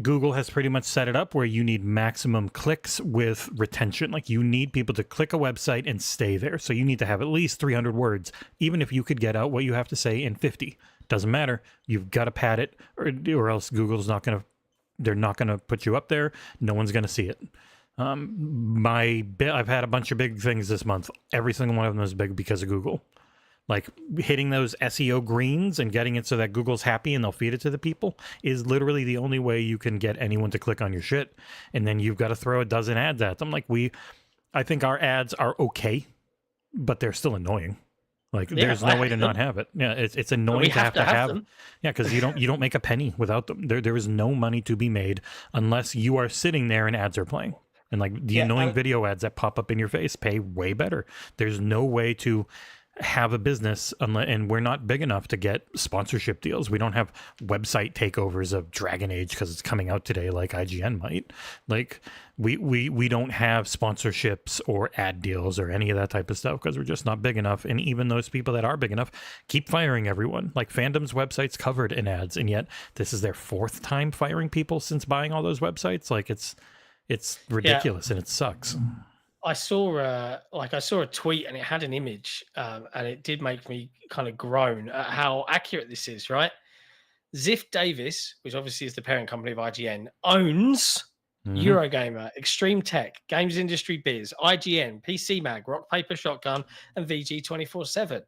Google has pretty much set it up where you need maximum clicks with retention. Like, you need people to click a website and stay there. So you need to have at least 300 words, even if you could get out what you have to say in 50. Doesn't matter. You've got to pad it, or else Google's not going to, they're not going to put you up there. No one's going to see it. I've had a bunch of big things this month. Every single one of them is big because of Google. Like, hitting those SEO greens and getting it so that Google's happy and they'll feed it to the people is literally the only way you can get anyone to click on your shit. And then you've got to throw a dozen ads at them. Like, I think our ads are okay, but they're still annoying. Like, there's no way to not have it. Yeah, it's annoying to have them. Yeah, because you don't make a penny without them. There is no money to be made unless you are sitting there and ads are playing. And like the annoying video ads that pop up in your face pay way better. There's no way to have a business and we're not big enough to get sponsorship deals. We don't have website takeovers of Dragon Age because it's coming out today like IGN might. Like, we don't have sponsorships or ad deals or any of that type of stuff because we're just not big enough. And even those people that are big enough keep firing everyone. Like, Fandom's website's covered in ads, and yet this is their 4th time firing people since buying all those websites. Like, it's ridiculous and it sucks. I saw a tweet and it had an image, and it did make me kind of groan at how accurate this is, right? Ziff Davis, which obviously is the parent company of IGN, owns Eurogamer, Extreme Tech, Games Industry Biz, IGN, PC Mag, Rock Paper Shotgun, and VG 24/7.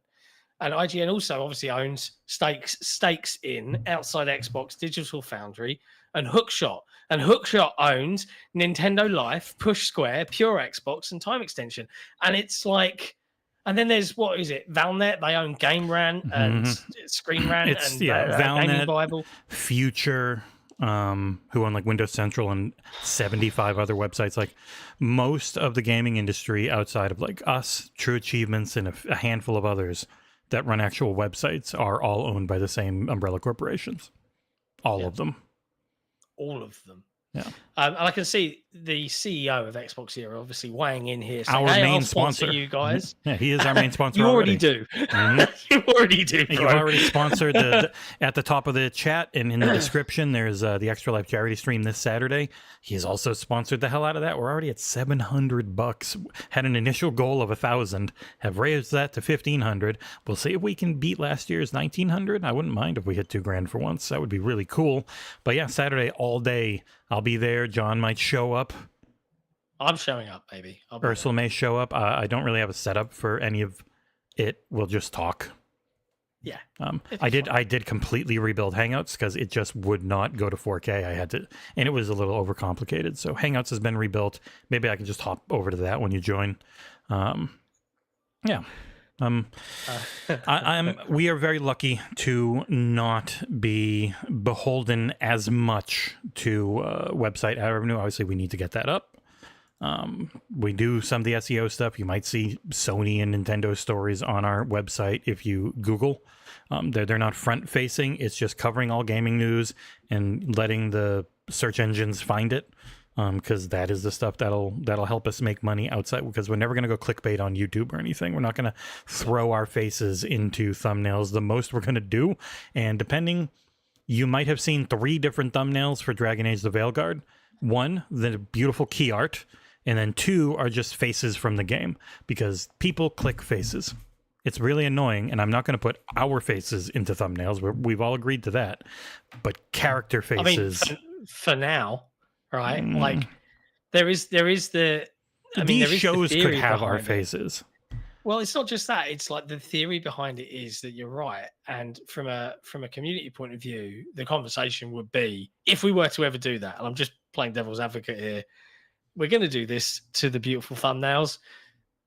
And IGN also obviously owns stakes in Outside Xbox, Digital Foundry, and Hookshot. And Hookshot owns Nintendo Life, Push Square, Pure Xbox, and Time Extension. And it's like, and then there's, what is it? Valnet, they own Game Rant and Screen Rant and Valnet, Gaming Bible. Future, who own like Windows Central and 75 other websites. Like, most of the gaming industry outside of like us, True Achievements, and a handful of others that run actual websites are all owned by the same umbrella corporations. All of them. All of them. Yeah. And I can see the CEO of XboxEra obviously weighing in here, saying, our hey, main I'll sponsor sponsor, you guys. Yeah, he is our main sponsor. You already do. You already do. Bro. You already sponsored at the top of the chat and in the description. There's the Extra Life charity stream this Saturday. He's also sponsored the hell out of that. We're already at $700. Had an initial goal of 1,000. Have raised that to 1,500. We'll see if we can beat last year's 1,900. I wouldn't mind if we hit $2,000 for once. That would be really cool. But yeah, Saturday all day. I'll be there. John might show up. I'm showing up, baby. Ursula may show up. I don't really have a setup for any of it. We'll just talk. Yeah. I did completely rebuild Hangouts because it just would not go to 4K. I had to, and it was a little overcomplicated. So Hangouts has been rebuilt. Maybe I can just hop over to that when you join. Yeah. We are very lucky to not be beholden as much to website ad revenue. Obviously, we need to get that up. We do some of the SEO stuff. You might see Sony and Nintendo stories on our website if you Google. They're not front facing. It's just covering all gaming news and letting the search engines find it. Because that is the stuff that'll help us make money outside. Because we're never going to go clickbait on YouTube or anything. We're not going to throw our faces into thumbnails. The most we're going to do, and depending, you might have seen 3 different thumbnails for Dragon Age: The Veilguard. 1, the beautiful key art, and then 2 are just faces from the game. Because people click faces. It's really annoying, and I'm not going to put our faces into thumbnails. We've all agreed to that. But character faces. I mean, for now. Right, like there is the. I mean, these shows could have our faces. Well, it's not just that. It's like the theory behind it is that you're right, and from a community point of view, the conversation would be, if we were to ever do that, and I'm just playing devil's advocate here, we're going to do this to the beautiful thumbnails.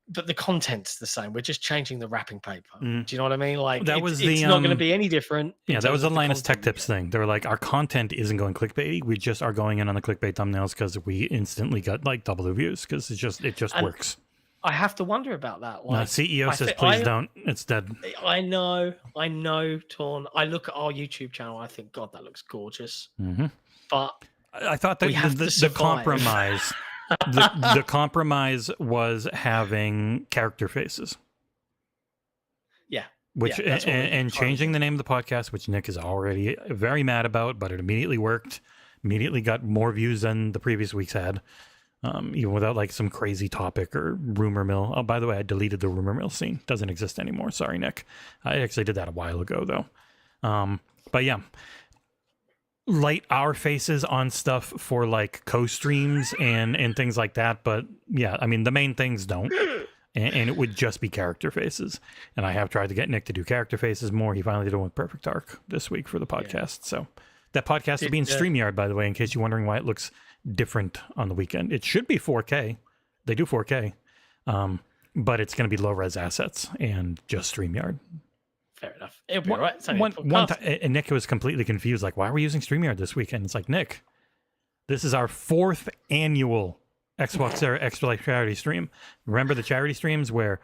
but the content's the same. We're just changing the wrapping paper. Mm. Do you know what I mean? Like that was it's not going to be any different. Yeah, that was the Linus Tech Tips thing. They were like, our content isn't going clickbaity. We just are going in on the clickbait thumbnails because we instantly got like double the views because it just works. I have to wonder about that. Like, CEO says, please don't. It's dead. I know, Torn. I look at our YouTube channel. I think, God, that looks gorgeous. Mm-hmm. But I thought that the compromise, the compromise was having character faces. Yeah. Which and changing the name of the podcast, which Nick is already very mad about, but it immediately worked. Immediately got more views than the previous weeks had. Even without like some crazy topic or rumor mill. Oh, by the way, I deleted the rumor mill scene. Doesn't exist anymore. Sorry, Nick. I actually did that a while ago, though. But yeah, light our faces on stuff for like co-streams and things like that. But yeah, I mean, the main things don't. And it would just be character faces. And I have tried to get Nick to do character faces more. He finally did one with Perfect Arc this week for the podcast. Yeah. So that podcast will be in StreamYard, by the way, in case you're wondering why it looks different on the weekend. It should be 4K. They do 4K. But it's going to be low-res assets and just StreamYard. Fair enough. It'll be all right. One time, and Nick was completely confused, like, why are we using StreamYard this weekend? It's like, Nick, this is our 4th annual XboxEra Extra Life charity stream. Remember the charity streams where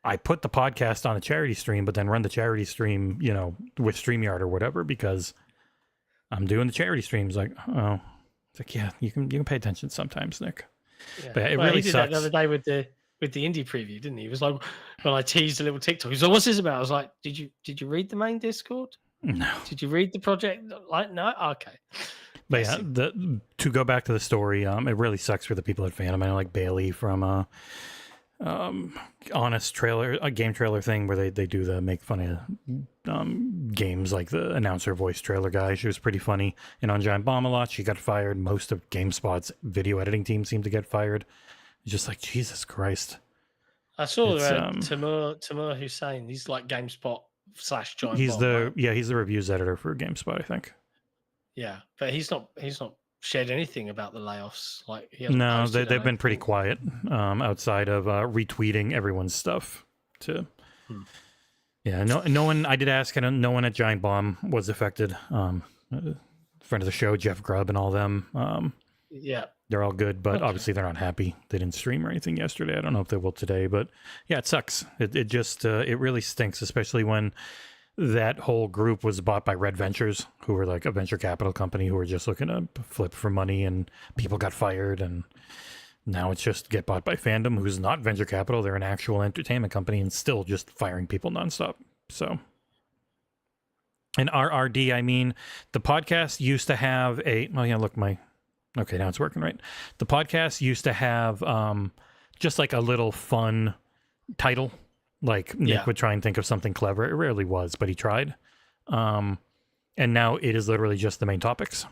I put the podcast on a charity stream, but then run the charity stream, with StreamYard or whatever, because I'm doing the charity streams. Like, oh, it's like, yeah, you can pay attention sometimes, Nick. Yeah. But it really he did sucks. That the other day with the indie preview, didn't he? He was like, when I teased a little TikTok, he was like, "What's this about?" I was like, "Did you read the main Discord? No. Did you read the project? Like, no, okay." But yeah, to go back to the story, it really sucks for the people at Fandom. I know, like Bailey from Honest Trailer, a game trailer thing where they do the make fun of games, like the announcer voice trailer guy. She was pretty funny. And on Giant Bomb a lot, she got fired. Most of GameSpot's video editing team seemed to get fired. It's just like, Jesus Christ. I saw Timur Hussein. He's like GameSpot / Giant Bomb. He's the reviews editor for GameSpot, I think. Yeah, but he's not shared anything about the layoffs. Like, no, they've been pretty quiet outside of retweeting everyone's stuff. Yeah, no one. I did ask, and no one at Giant Bomb was affected. Friend of the show, Jeff Grubb, and all them. Yeah, they're all good, but obviously they're not happy. They didn't stream or anything yesterday. I don't know if they will today, but yeah, it sucks. It just it really stinks, especially when that whole group was bought by Red Ventures, who were like a venture capital company who were just looking to flip for money, and people got fired. And now it's just get bought by Fandom, who's not venture capital. They're an actual entertainment company and still just firing people nonstop. So, and RRD, I mean, the podcast used to have okay, now it's working, right? The podcast used to have just like a little fun title. Like Nick would try and think of something clever. It rarely was, but he tried. And now it is literally just the main topics.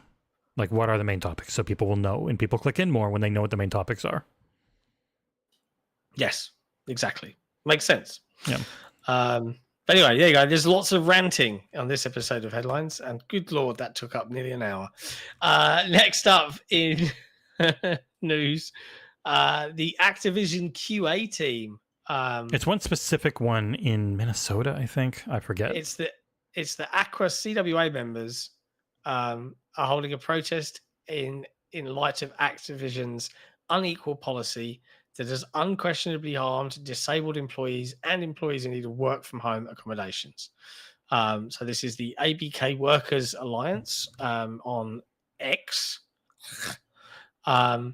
Like, what are the main topics? So people will know, and people click in more when they know what the main topics are. Yes, exactly. Makes sense. Yeah. But anyway, there you go. There's lots of ranting on this episode of Headlines, and good Lord, that took up nearly an hour. Next up in news, the Activision QA team. It's one specific one in Minnesota, I think. I forget. It's the Aqua CWA members are holding a protest in light of Activision's unequal policy that has unquestionably harmed disabled employees and employees in need of work from home accommodations. So this is the ABK Workers Alliance on X. And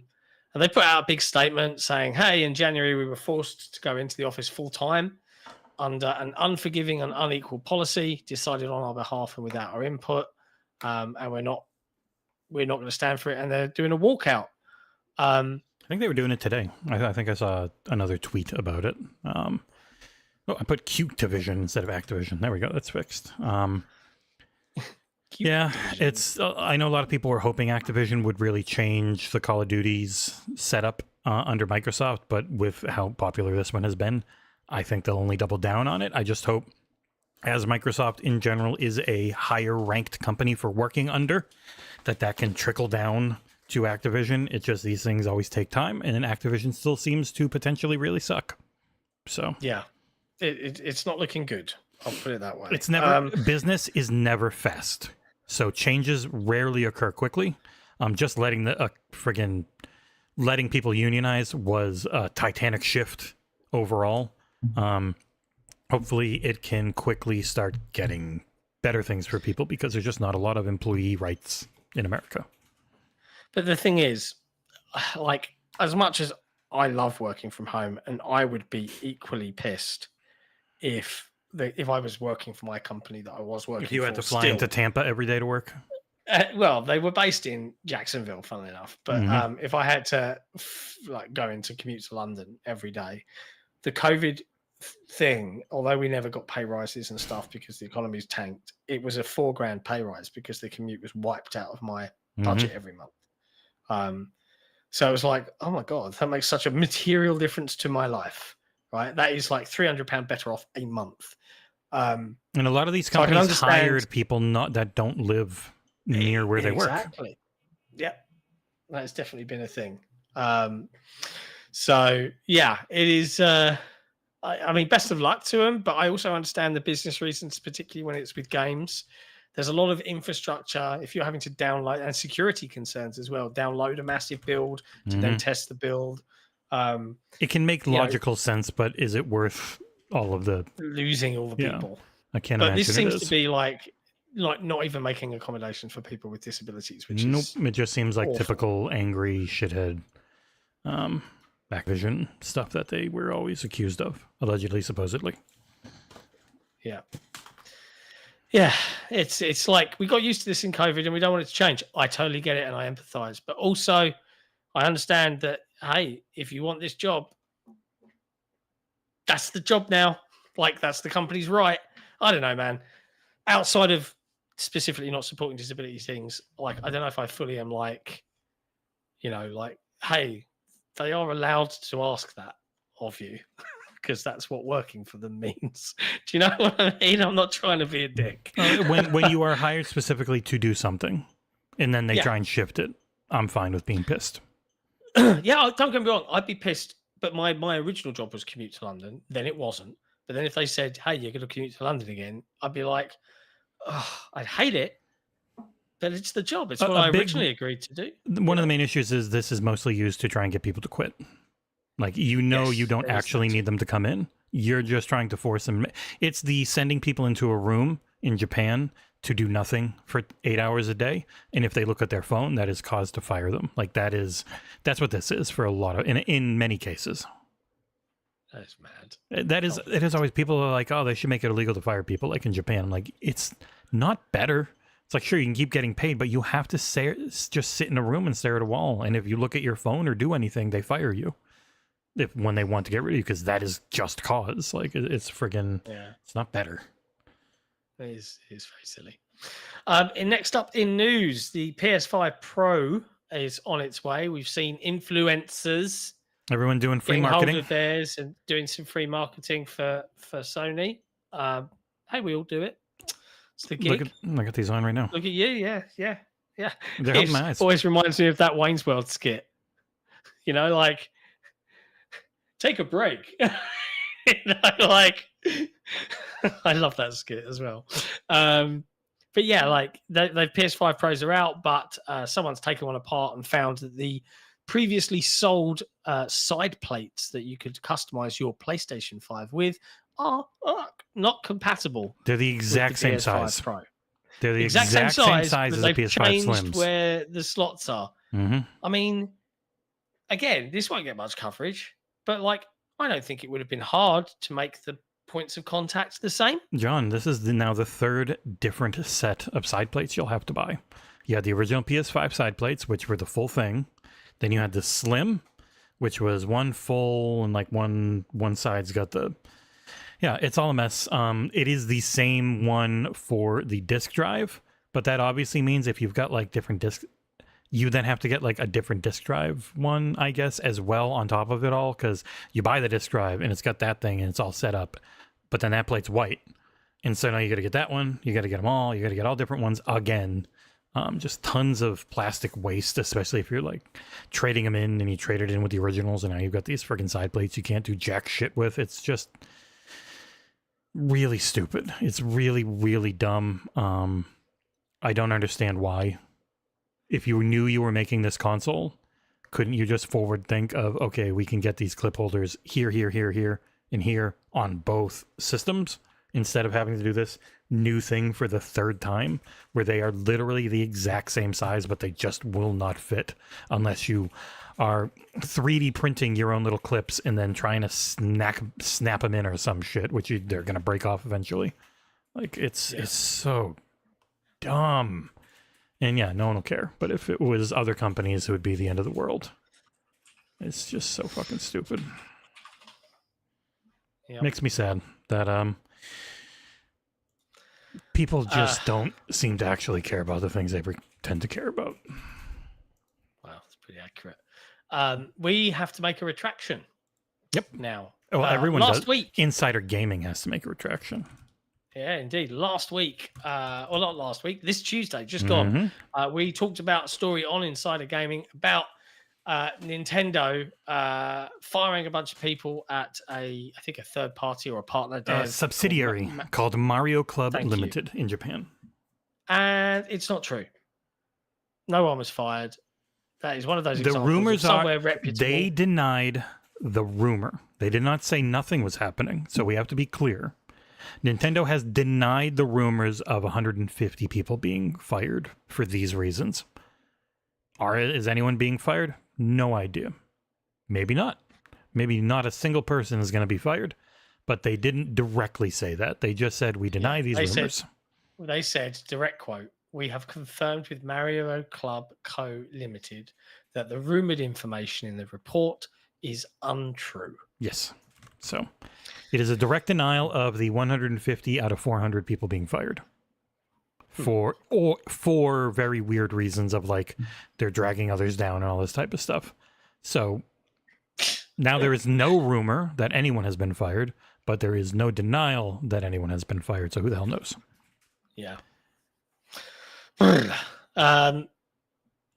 they put out a big statement saying, hey, in January, we were forced to go into the office full time under an unforgiving and unequal policy decided on our behalf and without our input. And we're not going to stand for it. And they're doing a walkout. I think they were doing it today. I think I saw another tweet about it. I put Cute Division instead of Activision. There we go. That's fixed. Yeah, it's. I know a lot of people were hoping Activision would really change the Call of Duty's setup under Microsoft, but with how popular this one has been, I think they'll only double down on it. I just hope, as Microsoft in general is a higher ranked company for working under, that can trickle down to Activision. It's just these things always take time, and then Activision still seems to potentially really suck. So yeah, it's not looking good. I'll put it that way. It's never business is never fast, so changes rarely occur quickly. Just letting letting people unionize was a titanic shift overall. Hopefully, it can quickly start getting better things for people because there's just not a lot of employee rights in America. But the thing is, like, as much as I love working from home, and I would be equally pissed if I was working for my company that I was working for. If you had to fly into Tampa every day to work? Well, they were based in Jacksonville, funnily enough. But if I had to go into commute to London every day, the COVID thing, although we never got pay rises and stuff because the economy's tanked, it was a $4,000 pay rise because the commute was wiped out of my budget every month. So it was like, oh my God, that makes such a material difference to my life, right? That is like £300 better off a month. And a lot of these companies hired people that don't live near where they work. Exactly. Yeah, that has definitely been a thing. So yeah, it is. I mean, best of luck to them, but I also understand the business reasons, particularly when it's with games. There's a lot of infrastructure if you're having to download, and security concerns as well. Download a massive build to then test the build. It can make logical sense, but is it worth all of the losing all the people? I can't but imagine. This seems to be like not even making accommodations for people with disabilities, which is it just seems like awful. Typical angry shithead Activision stuff that they were always accused of, allegedly, supposedly. Yeah, it's like we got used to this in COVID and we don't want it to change. I totally get it and I empathize, but also I understand that, hey, if you want this job, that's the job now. Like, that's the company's right. I don't know, man. Outside of specifically not supporting disability things, like, I don't know if I fully am like, hey, they are allowed to ask that of you because that's what working for them means. Do you know what I mean? I'm not trying to be a dick. When you are hired specifically to do something and then they try and shift it, I'm fine with being pissed. Yeah, don't get me wrong. I'd be pissed, but my original job was commute to London. Then it wasn't. But then if they said, hey, you're going to commute to London again, I'd be like, oh, I'd hate it. But it's the job. It's what I originally agreed to do. One of the main issues is this is mostly used to try and get people to quit. Like, you don't actually need them to come in. You're just trying to force them. It's the sending people into a room in Japan to do nothing for 8 hours a day. And if they look at their phone, that is cause to fire them. Like, that's what this is for a lot of, in many cases. That is mad. It is always, people are like, oh, they should make it illegal to fire people, like in Japan. I'm like, it's not better. It's like, sure, you can keep getting paid, but you have to just sit in a room and stare at a wall. And if you look at your phone or do anything, they fire you. When they want to get rid of you, because that is just cause. Like, it's friggin', it's not better. It is very silly. And next up in news, the PS5 Pro is on its way. We've seen influencers. Everyone doing free marketing. Hold of theirs and doing some free marketing for Sony. Hey, we all do it. It's the gig. Look at these on right now. Look at you, yeah. They're nice. Always reminds me of that Wayne's World skit. Like, take a break. Like, I love that skit as well. But yeah, like, the PS5 Pros are out, but someone's taken one apart and found that the previously sold side plates that you could customize your PlayStation 5 with are not compatible. They're the exact same size. Pro. They're the exact same size as the PS5 Slims. Where the slots are. Mm-hmm. I mean, again, this won't get much coverage, but like, I don't think it would have been hard to make the points of contact the same. John, this is now the third different set of side plates you'll have to buy. You had the original PS5 side plates, which were the full thing. Then you had the Slim, which was one full and like one side's got the... Yeah, it's all a mess. It is the same one for the disk drive, but that obviously means if you've got like different disks, you then have to get like a different disk drive one, I guess, as well on top of it all, because you buy the disk drive and it's got that thing and it's all set up, but then that plate's white. And so now you got to get that one, you got to get them all, you got to get all different ones again. Just tons of plastic waste, especially if you're like trading them in and you trade it in with the originals, and now you've got these friggin' side plates you can't do jack shit with. It's just really stupid. It's really, really dumb. I don't understand why. If you knew you were making this console, couldn't you just forward think of, okay, we can get these clip holders here, here, here, here, and here on both systems, instead of having to do this new thing for the third time, where they are literally the exact same size, but they just will not fit unless you are 3D printing your own little clips and then trying to snap them in or some shit, which they're going to break off eventually. Like, it's so dumb. And yeah, no one will care. But if it was other companies, it would be the end of the world. It's just so fucking stupid. Yep. Makes me sad that people just don't seem to actually care about the things they pretend to care about. Wow, that's pretty accurate. We have to make a retraction. Yep. Now. Well, everyone last does. Week. Insider Gaming has to make a retraction. Yeah, indeed. Last week, or not last week, this Tuesday, just gone, we talked about a story on Insider Gaming about Nintendo firing a bunch of people at I think a third party or a partner subsidiary called Mario Club Limited in Japan. And it's not true. No one was fired. That is one of those examples. The rumors somewhere are reputable. They denied the rumor. They did not say nothing was happening. So we have to be clear. Nintendo has denied the rumors of 150 people being fired for these reasons. Is anyone being fired? No idea. Maybe not. Maybe not a single person is going to be fired, but they didn't directly say that. They just said, we deny these rumors. They said, direct quote, we have confirmed with Mario Club Co. Limited that the rumored information in the report is untrue. Yes. So it is a direct denial of the 150 out of 400 people being fired. For very weird reasons of like they're dragging others down and all this type of stuff. So now there is no rumor that anyone has been fired, but there is no denial that anyone has been fired. So who the hell knows? Yeah.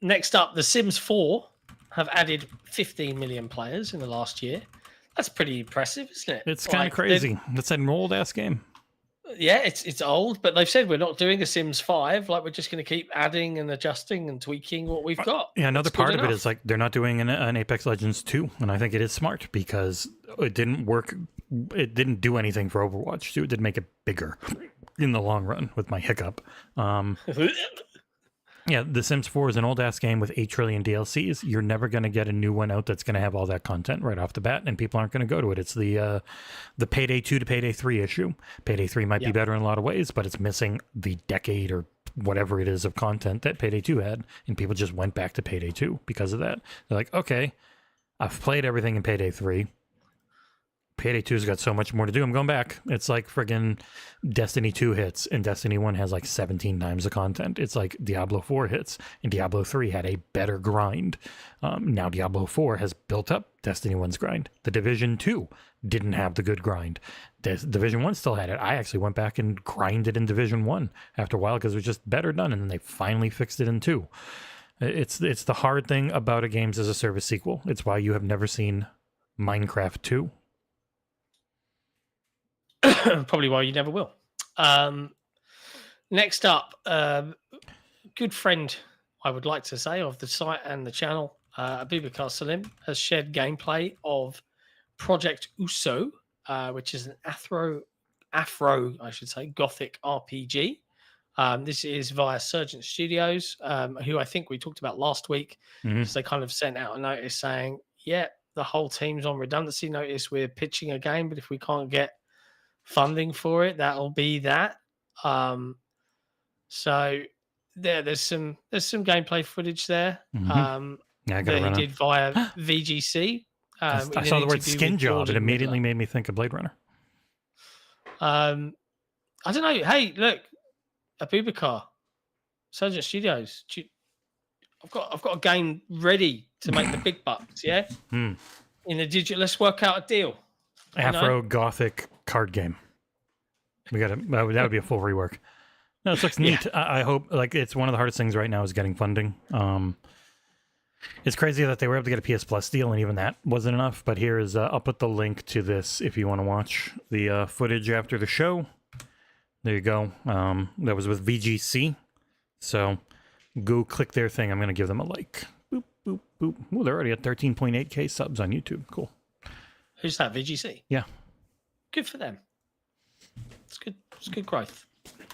Next up, The Sims 4 have added 15 million players in the last year. That's pretty impressive, isn't it? It's kind of crazy. That's an old ass game. Yeah, it's old, but they've said we're not doing a Sims 5. Like, we're just going to keep adding and adjusting and tweaking what we've got. Yeah, another part of it is like they're not doing an Apex Legends 2, and I think it is smart because it didn't work. It didn't do anything for Overwatch 2. It did make it bigger in the long run with my hiccup. Yeah, The Sims 4 is an old-ass game with 8 trillion DLCs. You're never going to get a new one out that's going to have all that content right off the bat, and people aren't going to go to it. It's the Payday 2 to Payday 3 issue. Payday 3 might be better in a lot of ways, but it's missing the decade or whatever it is of content that Payday 2 had, and people just went back to Payday 2 because of that. They're like, okay, I've played everything in Payday 3. Payday 2's got so much more to do. I'm going back. It's like friggin' Destiny 2 hits, and Destiny 1 has like 17 times the content. It's like Diablo 4 hits, and Diablo 3 had a better grind. Now Diablo 4 has built up Destiny 1's grind. The Division 2 didn't have the good grind. Division 1 still had it. I actually went back and grinded in Division 1 after a while because it was just better done, and then they finally fixed it in 2. It's the hard thing about a games as a service sequel. It's why you have never seen Minecraft 2. Probably why you never will. Next up, good friend, I would like to say, of the site and the channel, Abubakar Salim, has shared gameplay of Project Uso, which is an Afro, I should say, Gothic RPG. This is via Surgent Studios, who I think we talked about last week. So they kind of sent out a notice saying, yeah, the whole team's on redundancy notice. We're pitching a game, but if we can't get funding for it, that'll be that. So there's some gameplay footage there that he did via VGC. I saw the word skin job. It immediately made me think of Blade Runner. I don't know. Hey, look, Abubakar, Surgent Studios. I've got a game ready to make the big bucks. Yeah, in the digital. Let's work out a deal. Afro Gothic card game. That would be a full rework. No, it looks neat. I hope, like, it's one of the hardest things right now is getting funding. It's crazy that they were able to get a PS Plus deal, and even that wasn't enough. But here is, I'll put the link to this if you want to watch the footage after the show. There you go. That was with VGC. So go click their thing. I'm going to give them a like. Boop, boop, boop. Oh, they're already at 13.8K subs on YouTube. Cool. Who's that? VGC? Yeah. Good for them. It's good. It's good growth.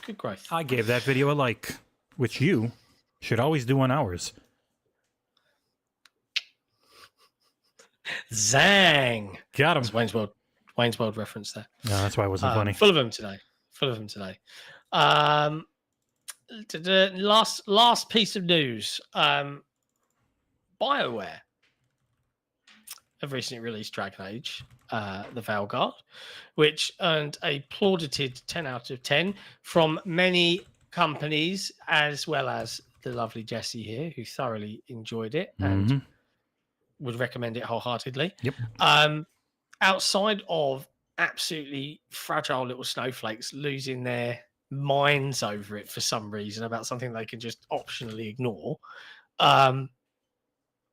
Good growth. I gave that video a like, which you should always do on ours. Zang. Got him. That's Wayne's World reference there. No, that's why it wasn't funny. Full of them today. The last piece of news. BioWare have recently released Dragon Age, the Veilguard, which earned a plauditated 10 out of 10 from many companies, as well as the lovely Jesse here, who thoroughly enjoyed it and would recommend it wholeheartedly. Yep. Outside of absolutely fragile little snowflakes losing their minds over it for some reason about something they can just optionally ignore,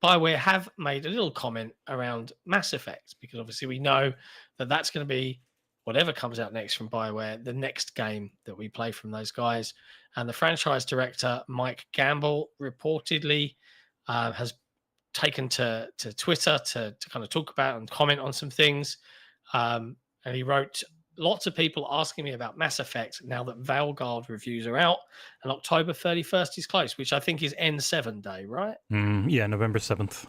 BioWare have made a little comment around Mass Effect, because obviously we know that that's going to be, whatever comes out next from BioWare, the next game that we play from those guys. And the franchise director, Mike Gamble, reportedly has taken to Twitter to kind of talk about and comment on some things. And he wrote, lots of people asking me about Mass Effect now that Veilguard reviews are out, and October 31st is close, which I think is N7 day, right? Yeah, November 7th.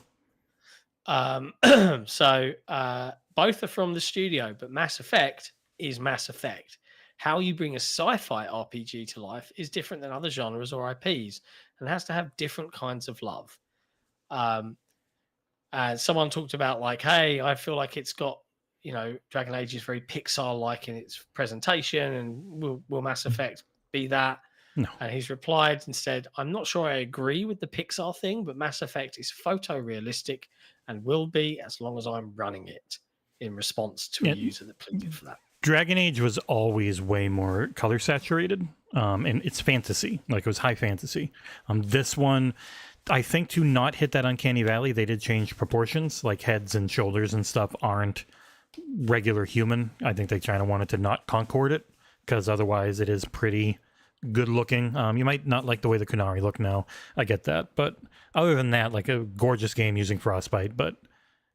So both are from the studio, but Mass Effect is Mass Effect. How you bring a sci-fi RPG to life is different than other genres or IPs, and has to have different kinds of love. And someone talked about, like, hey, I feel like it's got, you know, Dragon Age is very Pixar-like in its presentation, and will Mass Effect be that? No. And he's replied and said, I'm not sure I agree with the Pixar thing, but Mass Effect is photorealistic and will be as long as I'm running it, in response to a user that pleaded for that. Dragon Age was always way more color saturated, and it's fantasy. Like, it was high fantasy. This one, I think, to not hit that uncanny valley, they did change proportions, like heads and shoulders and stuff aren't regular human. I think they kind of wanted to not concord it, because otherwise it is pretty good looking. You might not like the way the Kunari look now. I get that. But other than that, like, a gorgeous game using Frostbite. But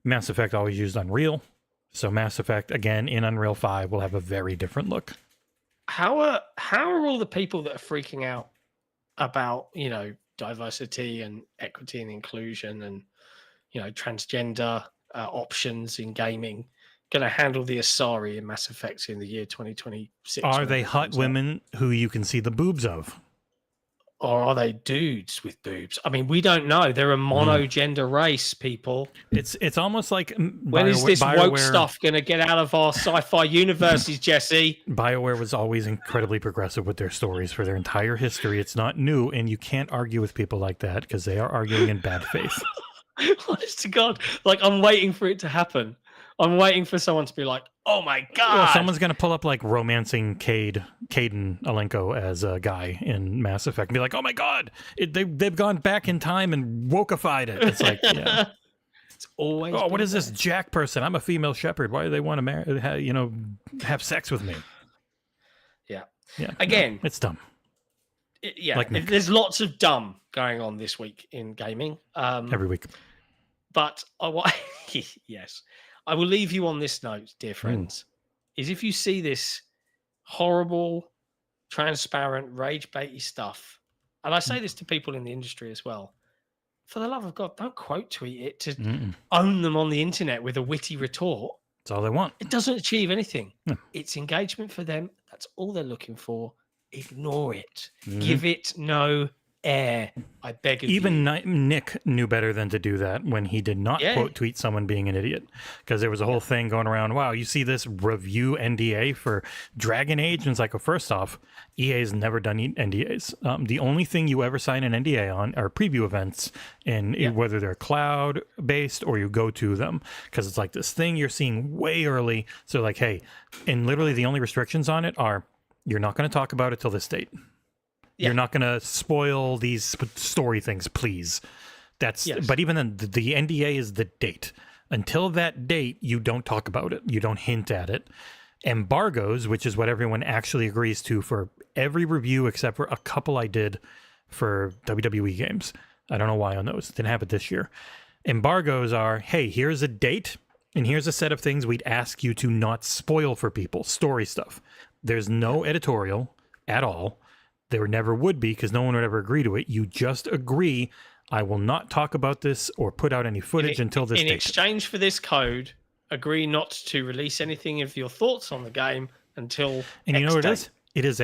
Mass Effect always used Unreal. So Mass Effect, again, in Unreal 5, will have a very different look. How are all the people that are freaking out about, you know, diversity and equity and inclusion and, you know, transgender options in gaming going to handle the Asari in Mass Effect in the year 2026? Are they hot women who you can see the boobs of? Or are they dudes with boobs? I mean, we don't know. They're a monogender race, people. It's almost like when is this woke stuff going to get out of our sci-fi universes, Jesse? BioWare was always incredibly progressive with their stories for their entire history. It's not new, and you can't argue with people like that, because they are arguing in bad faith. Honest to God, like, I'm waiting for it to happen. I'm waiting for someone to be like, "Oh my God!" Well, someone's gonna pull up, like, romancing Caden Alenko as a guy in Mass Effect and be like, "Oh my God, they've gone back in time and wokeified it." It's like, yeah, it's always. Oh, what is this Jack person? I'm a female shepherd. Why do they want to marry? Have sex with me? Yeah. Again, it's dumb. Like, there's lots of dumb going on this week in gaming. Every week. But yes. I will leave you on this note, dear friends, is if you see this horrible, transparent, rage-baity stuff, and I say this to people in the industry as well, for the love of God, don't quote tweet it to own them on the internet with a witty retort. That's all they want. It doesn't achieve anything. It's engagement for them. That's all they're looking for. Ignore it. Give it no air. I beg of you. Even Nick knew better than to do that when he did not quote tweet someone being an idiot, because there was a whole thing going around. Wow, you see this review NDA for Dragon Age, and it's like, well, first off, EA's never done NDAs. The only thing you ever sign an NDA on are preview events, and whether they're cloud based or you go to them, because it's like this thing you're seeing way early. So, like, hey, and literally the only restrictions on it are, you're not going to talk about it till this date. You're not going to spoil these story things, please. But even then, the NDA is the date. Until that date, you don't talk about it. You don't hint at it. Embargoes, which is what everyone actually agrees to for every review except for a couple I did for WWE games. I don't know why on those. Didn't have it this year. Embargoes are, hey, here's a date, and here's a set of things we'd ask you to not spoil for people. Story stuff. There's no editorial at all. There never would be, because no one would ever agree to it. You just agree, I will not talk about this or put out any footage until this date. In exchange for this code, agree not to release anything of your thoughts on the game until And you know what date. it is?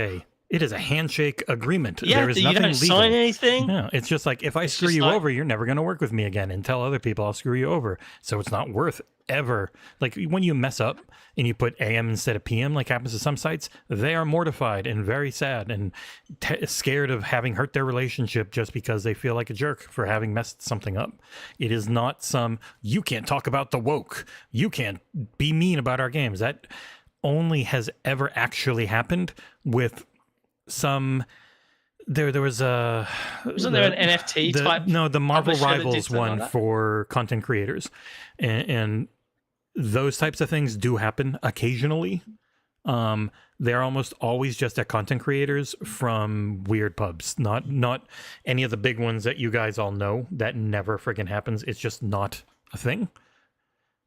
It is a handshake agreement. Yeah, there is you nothing don't legal. sign anything. No, it's just like, if I screw you over, you're never going to work with me again, and tell other people I'll screw you over. So it's not worth ever. Like when you mess up and you put AM instead of PM, like happens to some sites, they are mortified and very sad and scared of having hurt their relationship just because they feel like a jerk for having messed something up. It is not you can't talk about the woke. You can't be mean about our games. That only has ever actually happened with there was wasn't there an NFT type? No, the Marvel Rivals one like for content creators, and those types of things do happen occasionally. They're almost always just at content creators from weird pubs, not any of the big ones that you guys all know. That never friggin' happens. It's just not a thing.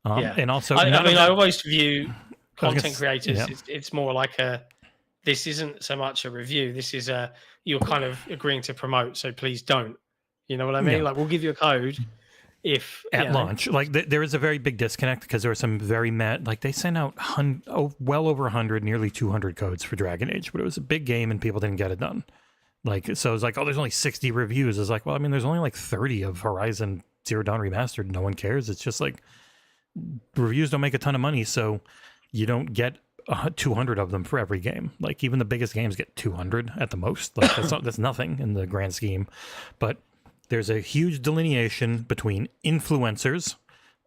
And also, I always view content creators. It's more like this isn't so much a review. This is you're kind of agreeing to promote. So please don't. You know what I mean? Yeah. Like we'll give you a code if at launch. Like there is a very big disconnect because there were some very mad. Like they sent out well over 100, nearly 200 codes for Dragon Age, but it was a big game and people didn't get it done. Like so, it's like, oh, there's only 60 reviews. It's like, well, I mean, there's only like 30 of Horizon Zero Dawn Remastered. No one cares. It's just like reviews don't make a ton of money, so you don't get 200 of them for every game. Like even the biggest games get 200 at the most. Like that's nothing in the grand scheme. But there's a huge delineation between influencers,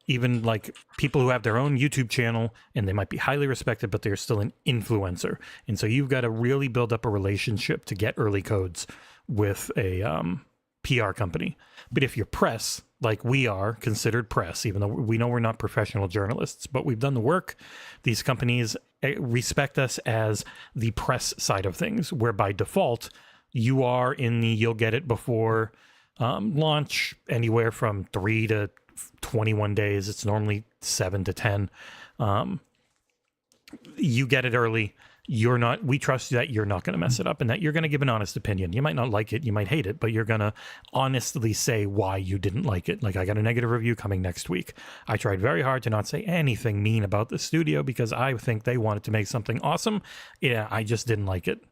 even like people who have their own YouTube channel and they might be highly respected, but they're still an influencer. And so you've got to really build up a relationship to get early codes with a PR company. But if you're press, like we are considered press, even though we know we're not professional journalists, but we've done the work, these companies respect us as the press side of things, where by default, you are in the you'll get it before launch, anywhere from 3 to 21 days. It's normally 7 to 10. You get it early. We trust that you're not going to mess it up and that you're going to give an honest opinion. You might not like it, you might hate it, but you're going to honestly say why you didn't like it. Like I got a negative review coming next week. I tried very hard to not say anything mean about the studio because I think they wanted to make something awesome. Yeah, I just didn't like it.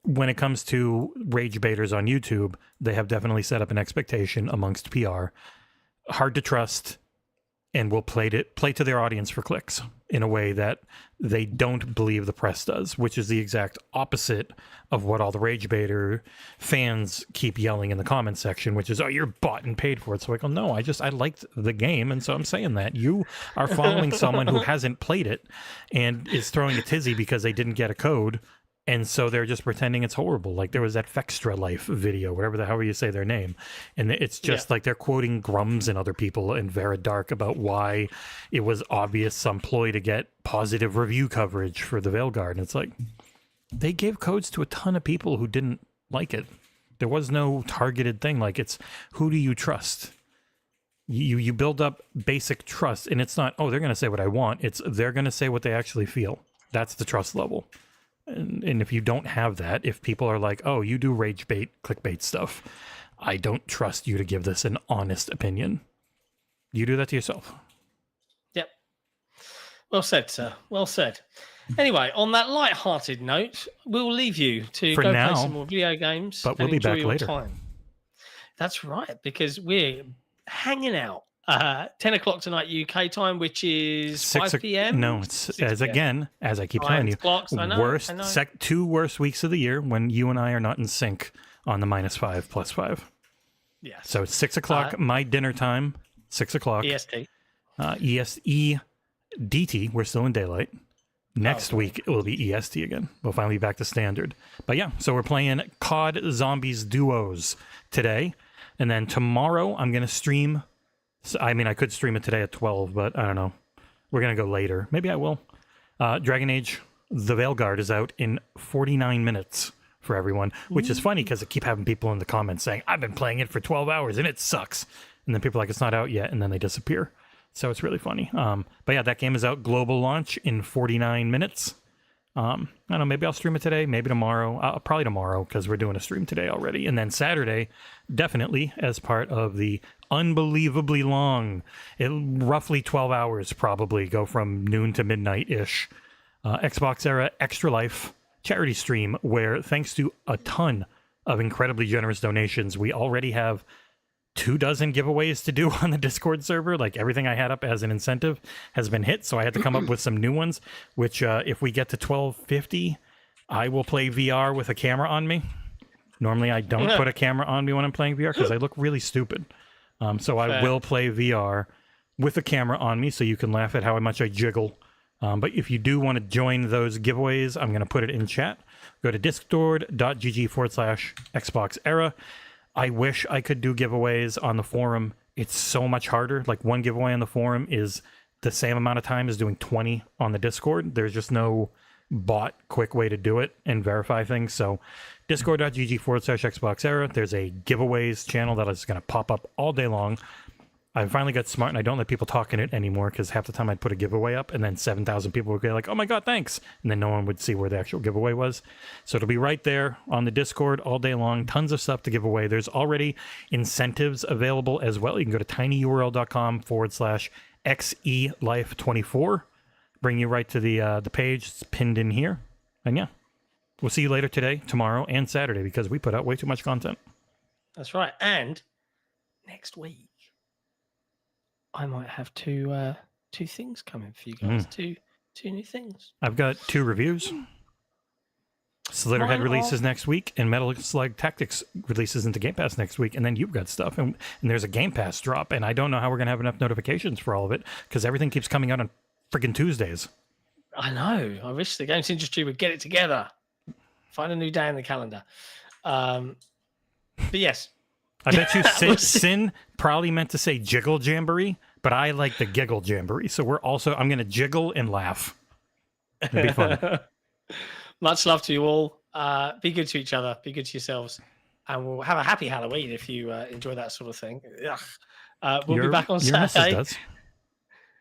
When it comes to rage baiters on YouTube, they have definitely set up an expectation amongst PR. Hard to trust, and will play to their audience for clicks in a way that they don't believe the press does, which is the exact opposite of what all the rage baiter fans keep yelling in the comments section, which is, oh, you're bought and paid for it. So I go, no, I liked the game, and so I'm saying that. You are following someone who hasn't played it and is throwing a tizzy because they didn't get a code, and so they're just pretending it's horrible. Like there was that Fextra Life video, however you say their name. And it's just like they're quoting Grums and other people and Vera Dark about why it was obvious some ploy to get positive review coverage for the Veilguard. And it's like, they gave codes to a ton of people who didn't like it. There was no targeted thing. Like it's, who do you trust? You build up basic trust, and it's not, oh, they're going to say what I want. It's they're going to say what they actually feel. That's the trust level. And if you don't have that, if people are like, oh, you do rage bait, clickbait stuff, I don't trust you to give this an honest opinion. You do that to yourself. Yep. Well said, sir. Well said. Anyway, on that light-hearted note, we'll leave you to go play some more video games. But we'll be back later. Time. That's right, because we're hanging out 10 o'clock tonight UK time, which is 5 p.m. No, it's as I keep telling you, clocks, I know. 2 worst weeks of the year when you and I are not in sync on the -5 +5. Yes. So it's 6 o'clock my dinner time. 6 o'clock EST. EDT. We're still in daylight. Next week, it will be EST again. We'll finally be back to standard. But yeah, so we're playing COD Zombies Duos today. And then tomorrow, I'm going to stream. I mean, I could stream it today at 12, but I don't know. We're going to go later. Maybe I will. Dragon Age, The Veilguard is out in 49 minutes for everyone, which is funny because I keep having people in the comments saying, I've been playing it for 12 hours and it sucks. And then people are like, it's not out yet. And then they disappear. So it's really funny. But yeah, that game is out global launch in 49 minutes. I don't know, maybe I'll stream it today, maybe tomorrow. Probably tomorrow because we're doing a stream today already. And then Saturday, definitely as part of the unbelievably long, roughly 12 hours probably, go from noon to midnight-ish, XboxEra Extra Life charity stream where thanks to a ton of incredibly generous donations, we already have 24 giveaways to do on the Discord server. Like everything I had up as an incentive has been hit, so I had to come up with some new ones, which if we get to 1250, I will play VR with a camera on me. Normally I don't put a camera on me when I'm playing VR because I look really stupid. So I will play VR with a camera on me so you can laugh at how much I jiggle. But if you do want to join those giveaways, I'm going to put it in chat. Go to discord.gg/XboxEra. I wish I could do giveaways on the forum. It's so much harder. Like one giveaway on the forum is the same amount of time as doing 20 on the Discord. There's just no bot quick way to do it and verify things. So discord.gg/XboxEra. There's a giveaways channel that is going to pop up all day long. I finally got smart and I don't let people talk in it anymore because half the time I'd put a giveaway up and then 7,000 people would be like, oh my God, thanks. And then no one would see where the actual giveaway was. So it'll be right there on the Discord all day long. Tons of stuff to give away. There's already incentives available as well. You can go to tinyurl.com/XELife24. Bring you right to the page. It's pinned in here. And yeah, we'll see you later today, tomorrow, and Saturday because we put out way too much content. That's right. And next week, I might have two things coming for you guys. Two new things. I've got 2 reviews. Slitterhead releases next week, and Metal Slug Tactics releases into Game Pass next week, and then you've got stuff, and there's a Game Pass drop, and I don't know how we're going to have enough notifications for all of it, because everything keeps coming out on freaking Tuesdays. I know. I wish the games industry would get it together. Find a new day in the calendar. But yes. I bet you Sin probably meant to say Jiggle Jamboree, but I like the Giggle Jamboree. So I'm going to jiggle and laugh. It'll be fun. Much love to you all. Be good to each other. Be good to yourselves. And we'll have a happy Halloween if you enjoy that sort of thing. We'll be back on Saturday. Your missus does.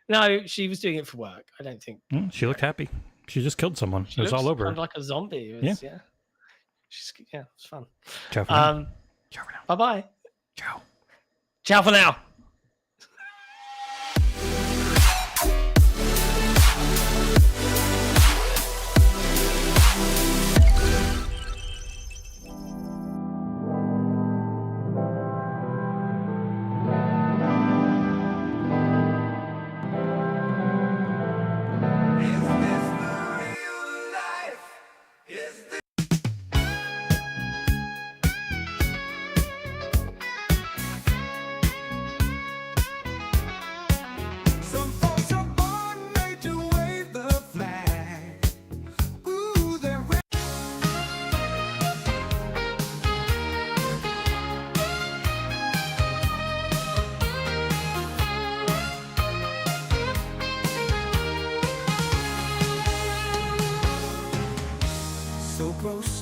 No, she was doing it for work. I don't think. She looked happy. She just killed someone. It was all over. Kind of like a zombie. It was, yeah. It was fun. Ciao for now. Ciao for now. Bye-bye. Ciao. Ciao for now.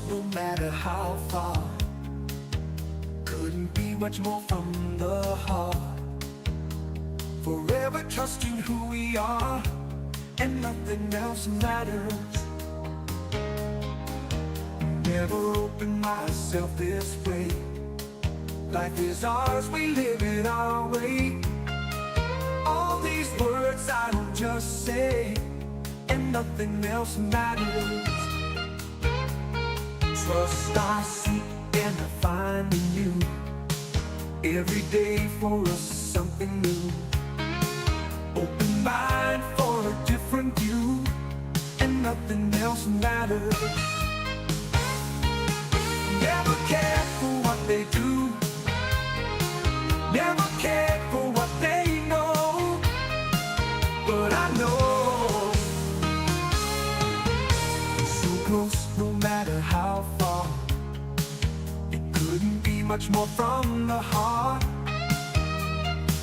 No matter how far, couldn't be much more from the heart. Forever trusting who we are, and nothing else matters. Never opened myself this way. Life is ours, we live it our way. All these words I don't just say, and nothing else matters. Trust I seek and I find in you. Every day for us something new. Open mind for a different view, and nothing else matters. Never cared for what they do, never cared for what they know. But I know much more from the heart.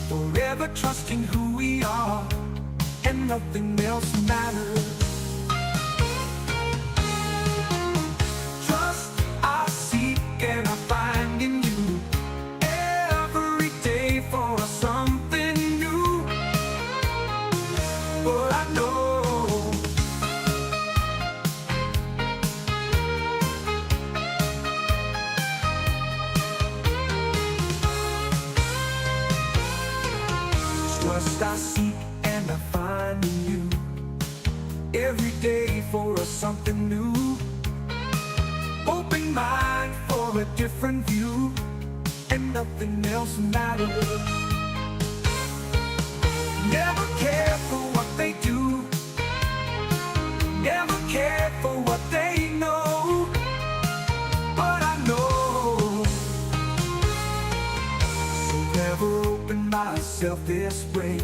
Forever trusting who we are, and nothing else matters. Trust I seek and I find in you. Every day for something new. But I know trust I seek and I find in you. Every day for something new. Open mind for a different view, and nothing else matters. Never care for what they do, never care for what they know. But I know, so never open myself this way.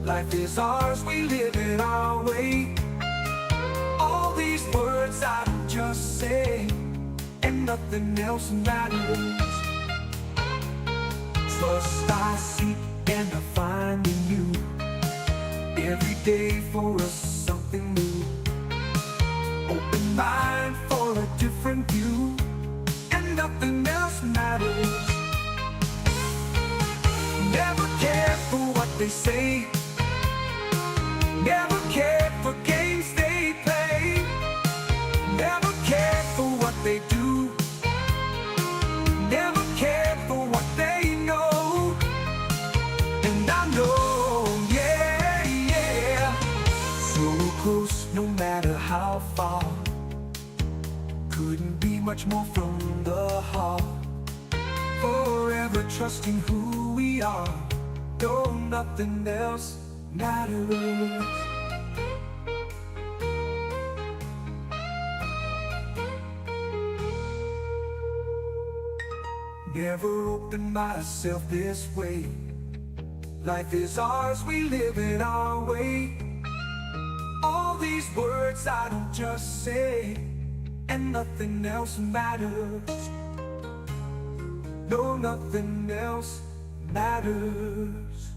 Life is ours, we live it our way. All these words I don't just say, and nothing else matters. Trust I seek and I find in you. Every day for us something new. Open mind for a different view, and nothing else matters. Never care for what they say, never care for games they play, never care for what they do, never care for what they know. And I know, yeah, yeah, so close no matter how far. Couldn't be much more from the heart. Forever trusting who we are, though nothing else matters. Never open myself this way. Life is ours, we live it our way. All these words I don't just say, and nothing else matters. No, nothing else matters.